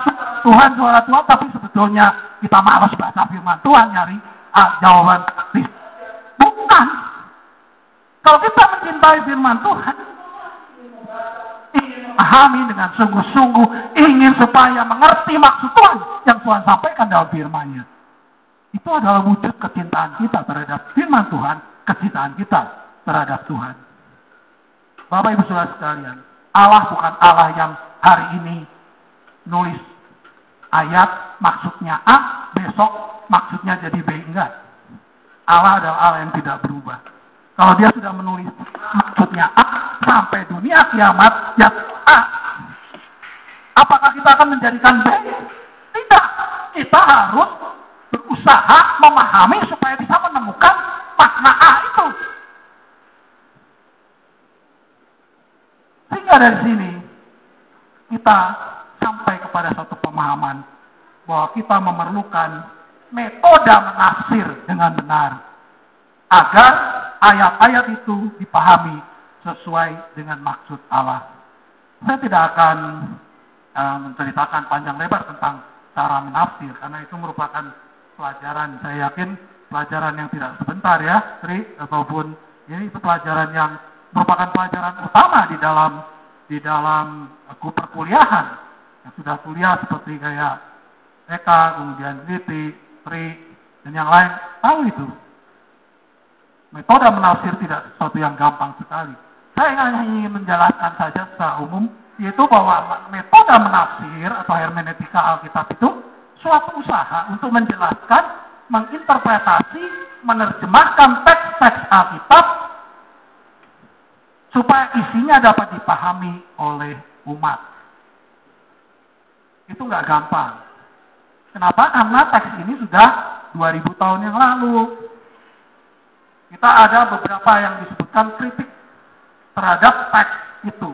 Tuhan, suara Tuhan, tapi sebetulnya kita malas baca firman Tuhan, nyari jawaban praktis. Bukan. Kalau kita mencintai firman Tuhan, pahami dengan sungguh-sungguh, ingin supaya mengerti maksud Tuhan yang Tuhan sampaikan dalam firman-Nya. Itu adalah wujud kecintaan kita terhadap firman Tuhan, kecintaan kita terhadap Tuhan. Bapak Ibu Saudara sekalian, Allah bukan Allah yang hari ini nulis ayat maksudnya A, besok maksudnya jadi B, enggak. Allah adalah Allah yang tidak berubah. Kalau dia sudah menulis maksudnya A, sampai dunia kiamat, ya A. Apakah kita akan menjadikan B? Tidak. Kita harus berusaha memahami supaya bisa menemukan makna A itu. Sehingga dari sini, kita sampai kepada satu pemahaman bahwa kita memerlukan metode menafsir dengan benar. Agar ayat-ayat itu dipahami sesuai dengan maksud Allah. Saya tidak akan menceritakan panjang lebar tentang cara menafsir, karena itu merupakan pelajaran, saya yakin pelajaran yang tidak sebentar ya, Tri, ataupun ini pelajaran yang merupakan pelajaran utama di dalam perkuliahan. Yang sudah kuliah seperti kayak Eka, kemudian Liti, Tri, dan yang lain, tahu itu. Metode menafsir tidak sesuatu yang gampang sekali. Saya hanya ingin menjelaskan saja secara umum, yaitu bahwa metode menafsir atau hermeneutika Alkitab itu suatu usaha untuk menjelaskan, menginterpretasi, menerjemahkan teks-teks Alkitab supaya isinya dapat dipahami oleh umat. Itu nggak gampang. Kenapa? Karena teks ini sudah 2000 tahun yang lalu. Kita ada beberapa yang disebutkan kritik terhadap teks itu.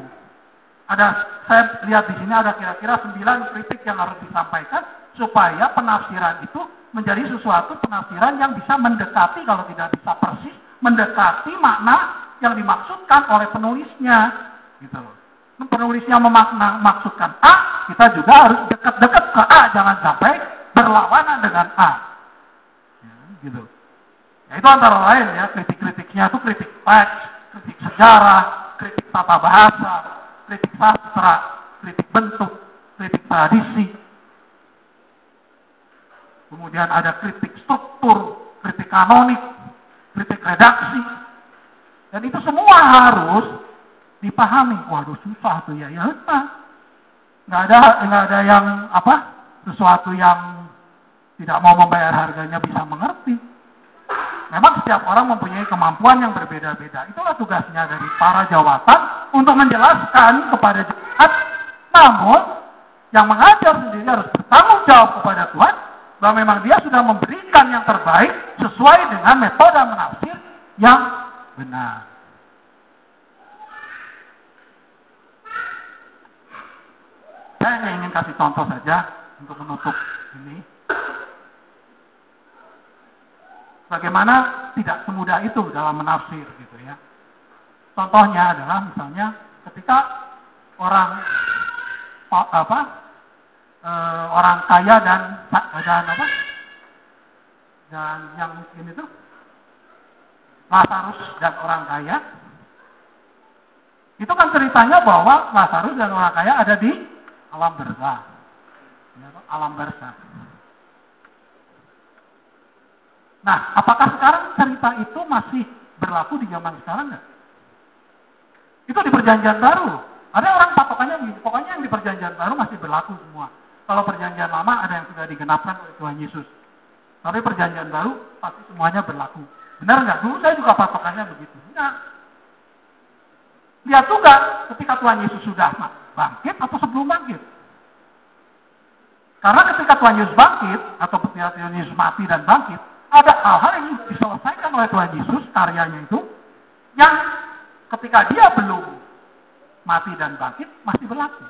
Saya lihat di sini ada kira-kira 9 kritik yang harus disampaikan supaya penafsiran itu menjadi sesuatu penafsiran yang bisa mendekati, kalau tidak bisa persis, mendekati makna yang dimaksudkan oleh penulisnya, gitu loh. Penulisnya memaksudkan A, kita juga harus dekat-dekat ke A, jangan sampai berlawanan dengan A. Ya, gitu. Ya, itu antara lain ya, kritik-kritiknya itu kritik teks, kritik sejarah, kritik tata bahasa, kritik sastra, kritik bentuk, kritik tradisi. Kemudian ada kritik struktur, kritik kanonik, kritik redaksi. Dan itu semua harus dipahami. Waduh, susah tuh ya. Ya, nggak ada yang sesuatu yang tidak mau membayar harganya bisa mengerti. Memang setiap orang mempunyai kemampuan yang berbeda-beda. Itulah tugasnya dari para jawatan untuk menjelaskan kepada jemaat. Namun, yang mengajar sendiri harus bertanggung jawab kepada Tuhan bahwa memang dia sudah memberikan yang terbaik sesuai dengan metode menafsir yang benar. Saya hanya ingin kasih contoh saja untuk menutup ini. Bagaimana tidak semudah itu dalam menafsir gitu ya. Contohnya adalah misalnya ketika orang kaya dan yang miskin itu, Lazarus dan orang kaya, itu kan ceritanya bahwa Lazarus dan orang kaya ada di alam barzah, alam barzah. Nah, apakah sekarang cerita itu masih berlaku di zaman sekarang nggak? Itu di Perjanjian Baru. Ada orang patokannya begini, pokoknya yang di Perjanjian Baru masih berlaku semua. Kalau Perjanjian Lama ada yang sudah digenapkan oleh Tuhan Yesus. Tapi Perjanjian Baru pasti semuanya berlaku. Benar nggak? Dulu saya juga patokannya begitu. Enggak. Lihat juga ketika Tuhan Yesus sudah bangkit atau sebelum bangkit. Karena ketika Tuhan Yesus bangkit atau ketika Tuhan Yesus mati dan bangkit, ada hal-hal yang diselesaikan oleh Tuhan Yesus, karyanya itu, yang ketika dia belum mati dan bangkit, masih berlaku.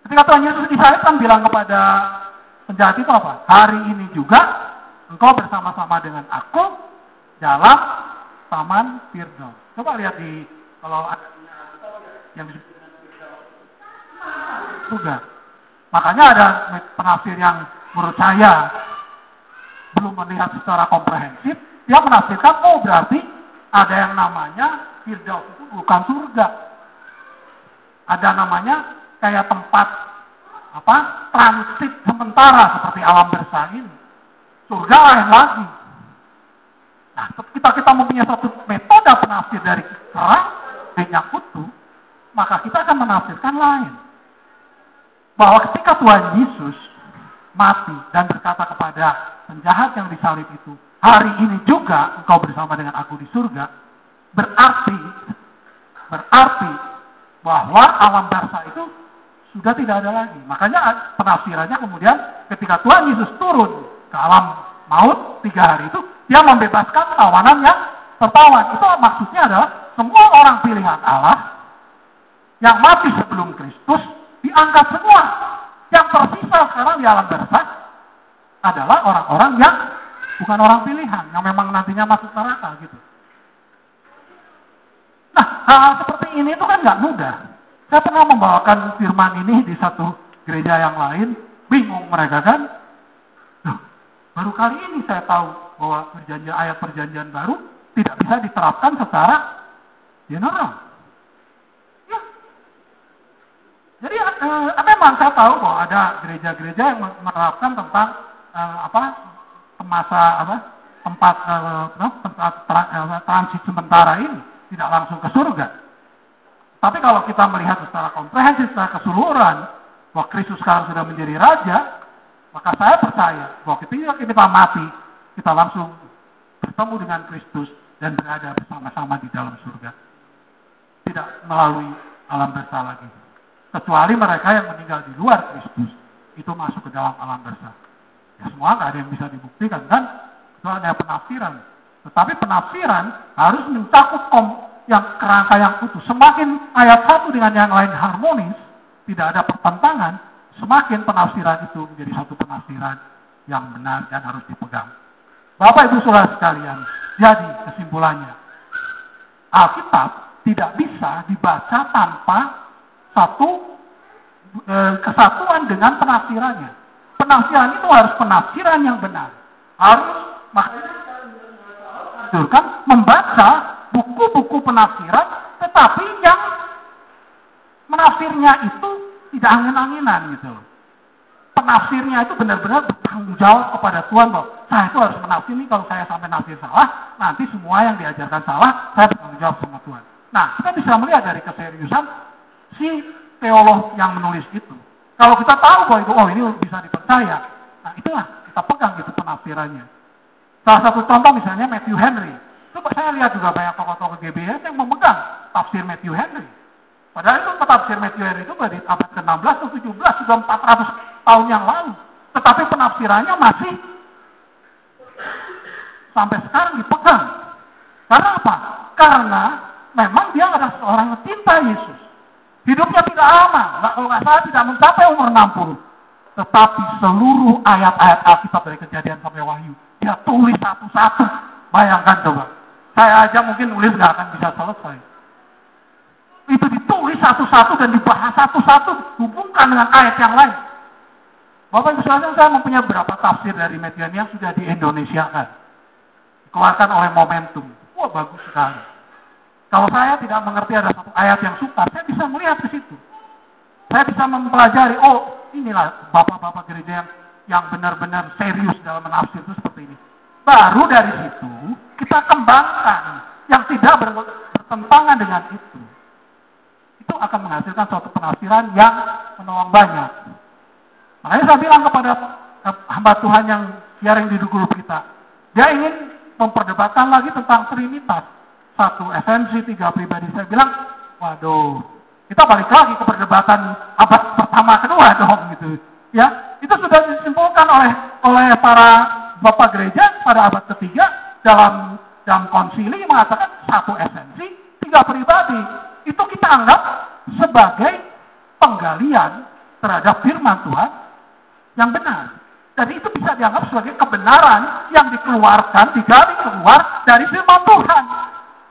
Ketika Tuhan Yesus disalibkan bilang kepada penjahat itu apa? Hari ini juga, engkau bersama-sama dengan aku dalam Taman Firdaus. Coba lihat kalau ada yang disebut dengan Firdaus. Juga. Makanya ada penafsir yang menurut saya belum melihat secara komprehensif, dia menafsirkan, berarti ada yang namanya Firdaus itu bukan surga. Ada namanya kayak tempat transit sementara seperti alam barzah ini. Surga lain lagi. Nah, kita mempunyai satu metode penafsir dari kerang yang utuh, maka kita akan menafsirkan lain. Bahwa ketika Tuhan Yesus mati dan berkata kepada penjahat yang disalib itu, hari ini juga engkau bersama dengan aku di surga, berarti bahwa alam barzah itu sudah tidak ada lagi. Makanya penafsirannya kemudian ketika Tuhan Yesus turun ke alam maut 3 hari itu, dia membebaskan tawanan yang tertawan. Itu maksudnya adalah semua orang pilihan Allah yang mati sebelum Kristus diangkat semua. Yang tersisa sekarang di alam barzah adalah orang-orang yang bukan orang pilihan, yang memang nantinya masuk neraka gitu. Nah, hal seperti ini itu kan nggak mudah. Saya pernah membawakan firman ini di satu gereja yang lain, bingung mereka kan. Baru kali ini saya tahu bahwa ayat perjanjian baru tidak bisa diterapkan secara general. Ya. Jadi memang saya tahu bahwa ada gereja-gereja yang menerapkan tentang tempat transit sementara ini tidak langsung ke surga. Tapi kalau kita melihat secara komprehensif, secara keseluruhan, bahwa Kristus sekarang sudah menjadi Raja, maka saya percaya bahwa ketika kita mati, kita langsung bertemu dengan Kristus dan berada bersama-sama di dalam surga. Tidak melalui alam barzah lagi. Kecuali mereka yang meninggal di luar Kristus, itu masuk ke dalam alam besar. Ya semua nggak ada yang bisa dibuktikan kan, itu ada penafsiran. Tetapi penafsiran harus mencakup yang kerangka yang utuh. Semakin ayat satu dengan yang lain harmonis, tidak ada pertentangan, semakin penafsiran itu menjadi satu penafsiran yang benar dan harus dipegang. Bapak Ibu Saudara sekalian, jadi kesimpulannya, Alkitab tidak bisa dibaca tanpa satu kesatuan dengan penafsirannya. Penafsiran itu harus penafsiran yang benar. Harus makanya membaca buku-buku penafsiran, tetapi yang menafsirnya itu tidak angin-anginan gitu. Penafsirnya itu benar-benar bertanggung jawab kepada Tuhan bahwa saya itu harus menafsir ini, kalau saya sampai nafsir salah, nanti semua yang diajarkan salah, saya bertanggung jawab sama Tuhan. Nah, kita bisa melihat dari keseriusan si teolog yang menulis itu. Kalau kita tahu bahwa itu, oh ini bisa dipercaya, nah itulah kita pegang gitu penafsirannya. Salah satu contoh misalnya Matthew Henry. Coba saya lihat juga banyak tokoh-tokoh GBS yang memegang tafsir Matthew Henry. Padahal itu tafsir Matthew Henry itu dari abad ke-16 atau 17, sudah 400 tahun yang lalu. Tetapi penafsirannya masih sampai sekarang dipegang. Karena apa? Karena memang dia adalah seorang yang cinta Yesus. Hidupnya tidak lama, kalau nggak salah tidak mencapai umur 60. Tetapi seluruh ayat-ayat Alkitab dari Kejadian sampai Wahyu, dia tulis satu-satu. Bayangkan coba. Saya aja mungkin nulis nggak akan bisa selesai. Itu ditulis satu-satu dan dibahas satu-satu, hubungkan dengan ayat yang lain. Bapak Ibu Saudara, saya mempunyai beberapa tafsir dari media yang sudah di Indonesia kan. Dikeluarkan oleh Momentum. Wah, bagus sekali. Kalau saya tidak mengerti ada satu ayat yang sukar, saya bisa melihat ke situ. Saya bisa mempelajari, oh inilah bapak-bapak gereja yang benar-benar serius dalam menafsir itu seperti ini. Baru dari situ, kita kembangkan yang tidak bertentangan dengan itu. Itu akan menghasilkan suatu penafsiran yang menolong banyak. Makanya saya bilang kepada hamba Tuhan yang siaring di grup kita, dia ingin memperdebatkan lagi tentang Trinitas. Satu esensi, tiga pribadi. Saya bilang, waduh, kita balik lagi ke perdebatan abad pertama kedua dong gitu. Ya, itu sudah disimpulkan oleh para bapak gereja pada abad ketiga dalam konsili mengatakan satu esensi, tiga pribadi. Itu kita anggap sebagai penggalian terhadap firman Tuhan yang benar. Jadi itu bisa dianggap sebagai kebenaran yang dikeluarkan, digali keluar dari firman Tuhan.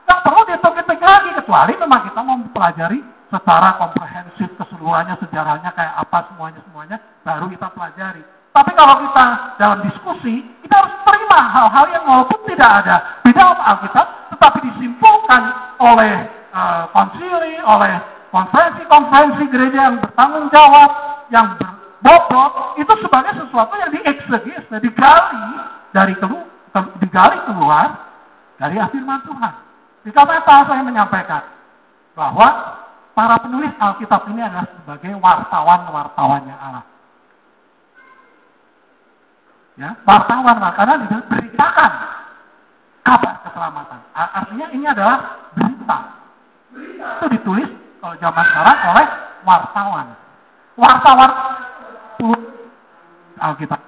Yang perlu dihitung-hitung lagi, kecuali memang kita mau mempelajari secara komprehensif keseluruhannya, sejarahnya kayak apa semuanya, baru kita pelajari. Tapi kalau kita dalam diskusi, kita harus terima hal-hal yang walaupun tidak ada di dalam Alkitab, tetapi disimpulkan oleh konsili, oleh konferensi-konferensi gereja yang bertanggung jawab, yang berbobot, itu sebagai sesuatu yang diekseges, digali keluar dari firman Tuhan. Jika saya menyampaikan bahwa para penulis Alkitab ini adalah sebagai wartawan-wartawannya Allah. Ya, wartawan karena diberitakan kabar keselamatan. Artinya ini adalah berita. Berita itu ditulis kalau zaman sekarang oleh wartawan. Wartawan Alkitab.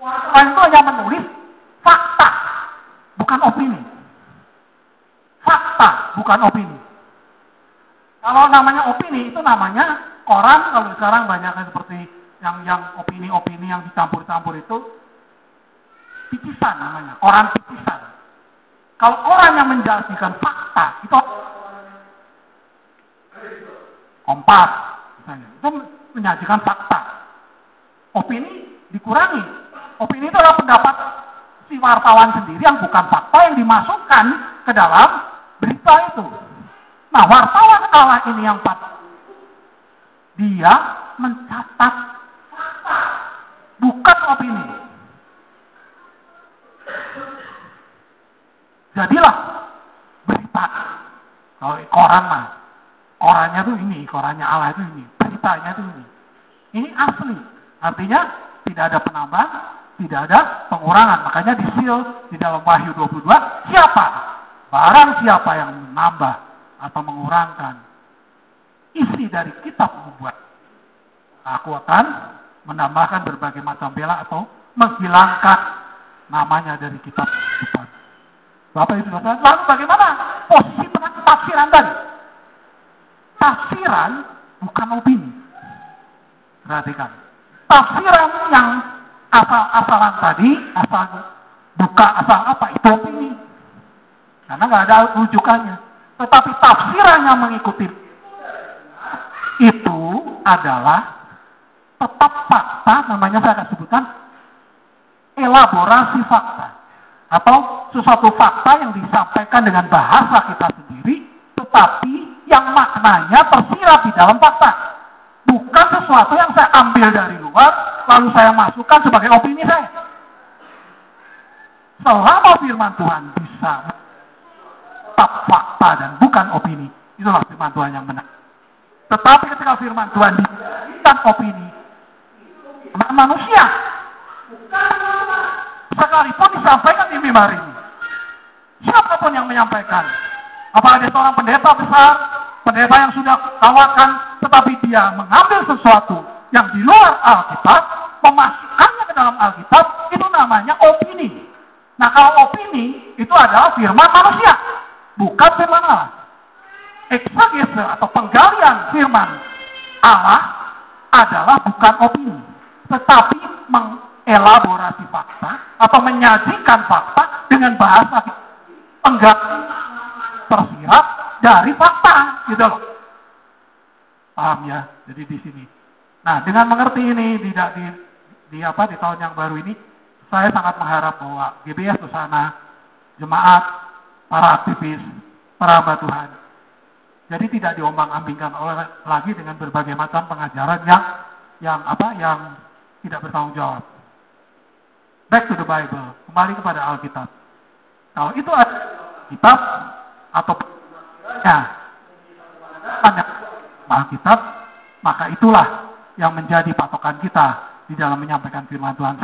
Wartawan itu hanya menulis fakta, bukan opini. Fakta, bukan opini. Kalau namanya opini, itu namanya koran, kalau sekarang banyak seperti yang opini-opini yang dicampur-campur itu, picisan namanya, koran picisan. Kalau orang yang menjelaskan fakta, itu Kompas, misalnya, itu menyajikan fakta. Opini dikurangi. Opini itu adalah pendapat si wartawan sendiri yang bukan fakta yang dimasukkan ke dalam berita itu. Nah, wartawan Allah ini yang patut. Dia mencatat fakta, bukan opini. Jadilah berita. Kalau koran mah, korannya tuh ini, korannya Allah itu ini, beritanya tuh ini. Ini asli. Artinya tidak ada penambahan, tidak ada pengurangan. Makanya disil di dalam Wahyu 22, siapa? Barang siapa yang menambah atau mengurangkan isi dari kitab nubuat. Aku akan menambahkan berbagai macam bela atau menghilangkan namanya dari kitab nubuat. Bapak Ibu Saudara, lalu bagaimana posisi tafsiran tadi? Tafsiran bukan opini. Perhatikan. Tafsiran yang asal-asalan tadi, asal buka, asal apa, itu opini. Karena nggak ada rujukannya. Tetapi tafsiran yang mengikuti itu adalah tetap fakta, namanya saya akan sebutkan elaborasi fakta. Atau sesuatu fakta yang disampaikan dengan bahasa kita sendiri, tetapi yang maknanya tersirat di dalam fakta. Bukan sesuatu yang saya ambil dari luar, lalu saya masukkan sebagai opini saya. Selama firman Tuhan bisa tetap fakta dan bukan opini, itulah firman Tuhan yang benar. Tetapi ketika firman Tuhan dijadikan opini, manusia, sekalipun disampaikan di mimbar ini, siapapun yang menyampaikan, apakah dia seorang pendeta besar, pendeta yang sudah tawarkan, tetapi dia mengambil sesuatu yang di luar Alkitab, memasukkannya ke dalam Alkitab, itu namanya opini. Nah, kalau opini, itu adalah firman manusia, bukan firman Allah. Eksegese atau penggalian firman Allah adalah bukan opini, tetapi mengelaborasi fakta atau menyajikan fakta dengan bahasa enggak tersirat dari fakta, gitu loh. Paham ya? Jadi di sini. Nah, dengan mengerti ini di tahun yang baru ini, saya sangat mengharap bahwa GBS Susana, jemaat, para aktivis, para hamba Tuhan, jadi tidak diombang-ambingkan lagi dengan berbagai macam pengajaran yang tidak bertanggung jawab. Back to the Bible, kembali kepada Alkitab. Kalau itu ada kitab atau Alkitab, maka itulah yang menjadi patokan kita di dalam menyampaikan firman Tuhan.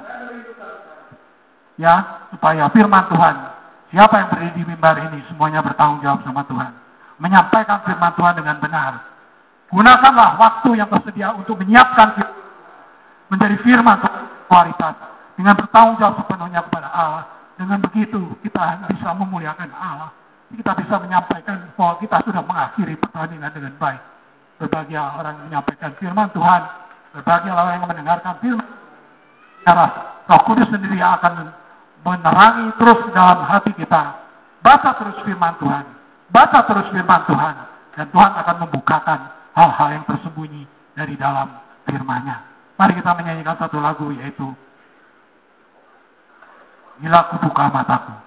Ya, supaya firman Tuhan, siapa yang berdiri di mimbar ini semuanya bertanggung jawab sama Tuhan. Menyampaikan firman Tuhan dengan benar. Gunakanlah waktu yang tersedia untuk menyiapkan menjadi firman Tuhan kualitas dengan bertanggung jawab sepenuhnya kepada Allah. Dengan begitu kita bisa memuliakan Allah. Kita bisa menyampaikan bahwa kita sudah mengakhiri pertandingan dengan baik. Berbagai orang yang menyampaikan firman Tuhan, berbagai orang yang mendengarkan firman. Roh Kudus sendiri yang akan menerangi terus dalam hati kita. Baca terus firman Tuhan. Baca terus firman Tuhan. Dan Tuhan akan membukakan hal-hal yang tersembunyi dari dalam firman-Nya. Mari kita menyanyikan satu lagu, yaitu Bila Ku Buka Mataku.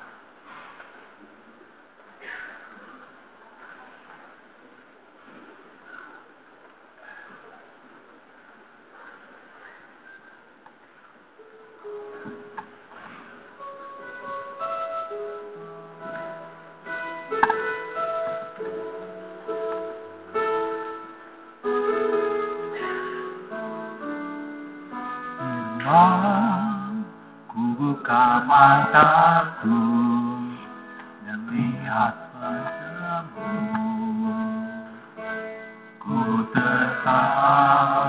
Ku buka mataku dan lihat padamu, ku tertahu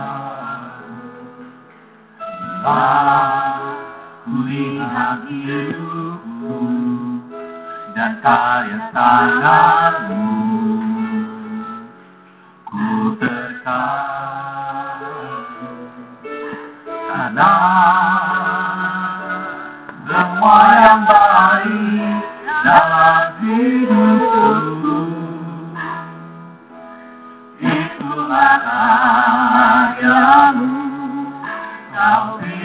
bila ku lihat hidupku dan karya tanganmu, ku tertahu karena semua yang baik dalam hidupku itulah karyamu. Tapi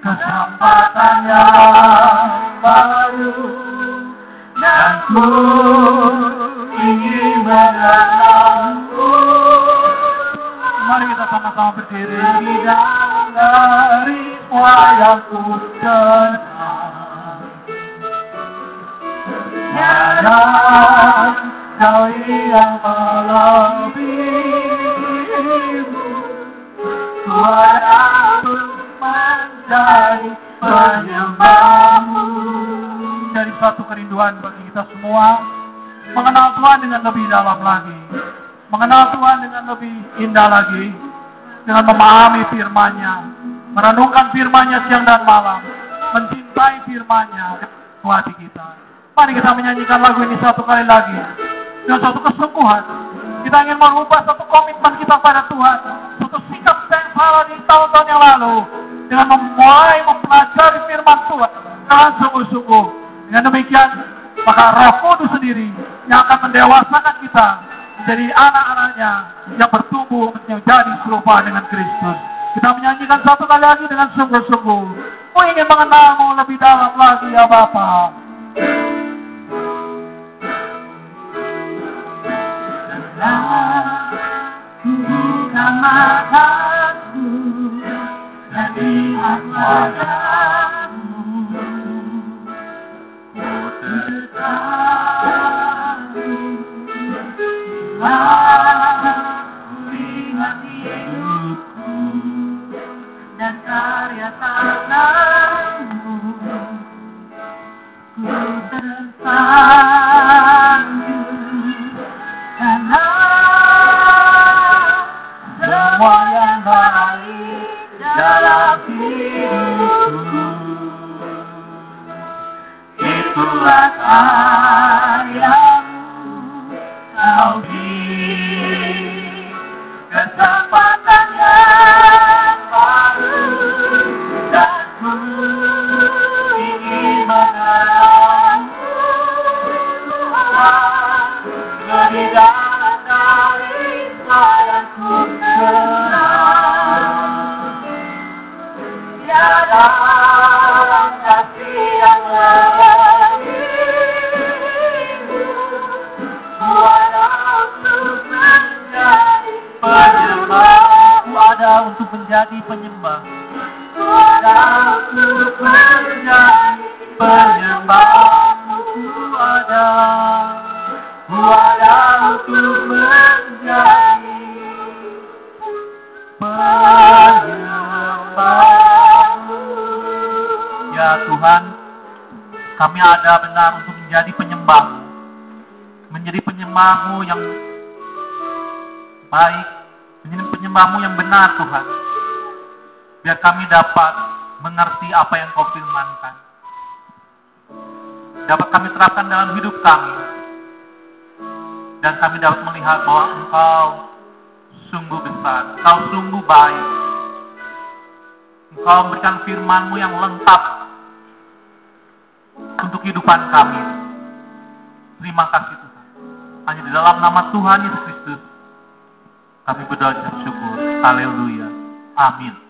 kesempatan yang baru dan ku ingin mengenalmu. Mari kita sama-sama berdiri. Dari yang ku kenal, tiada kau yang melebihimu. Ku ada untuk menjadi penyembahmu. Dari satu kerinduan bagi kita semua, mengenal Tuhan dengan lebih dalam lagi, mengenal Tuhan dengan lebih indah lagi, dengan memahami firman-Nya, merenungkan firman-Nya siang dan malam, mencintai firman-Nya dalam hati kita. Mari kita menyanyikan lagu ini satu kali lagi dengan satu kesungguhan. Kita ingin mengubah satu komitmen kita pada Tuhan, satu sikap kita yang salah di tahun-tahun yang lalu, dengan memulai mempelajari firman Tuhan dengan sungguh-sungguh. Dengan demikian, maka Roh Kudus sendiri yang akan mendewasakan kita menjadi anak-anaknya yang bertumbuh menjadi serupa dengan Kristus. Kita menyanyikan satu kali lagi dengan sungguh-sungguh. Ku ingin mengenalmu lebih dalam lagi ya Bapa. Buka mataku dan lihat wajahmu. Ku tertarik lihat hidupku dan karya tanganmu. Ku tersanjung karena semua yang baik dalam hidupku itulah karyamu. Kau beri kesempatan yang baru dan ku ingin mengenalmu lebih dalam dari yang ku kenal. Tiada kasih yang lebih ada untuk menjadi penyembah. Ada untuk menjadi penyembah. Ada untuk menjadi penyembahmu. Ada untuk menjadi penyembahmu. Ya Tuhan, kami ada benar untuk menjadi penyembah-Mu. Menjadi penyembah-Mu yang baik, menjadi penyembah-Mu yang benar Tuhan. Biar kami dapat mengerti apa yang Kau firmankan. Dapat kami terapkan dalam hidup kami. Dan kami dapat melihat bahwa Engkau sungguh besar, Engkau sungguh baik. Engkau memberikan firman-Mu yang lengkap untuk kehidupan kami. Terima kasih Tuhan. Hanya di dalam nama Tuhan Yesus Kristus kami berdoa dan syukur. Haleluya. Amin.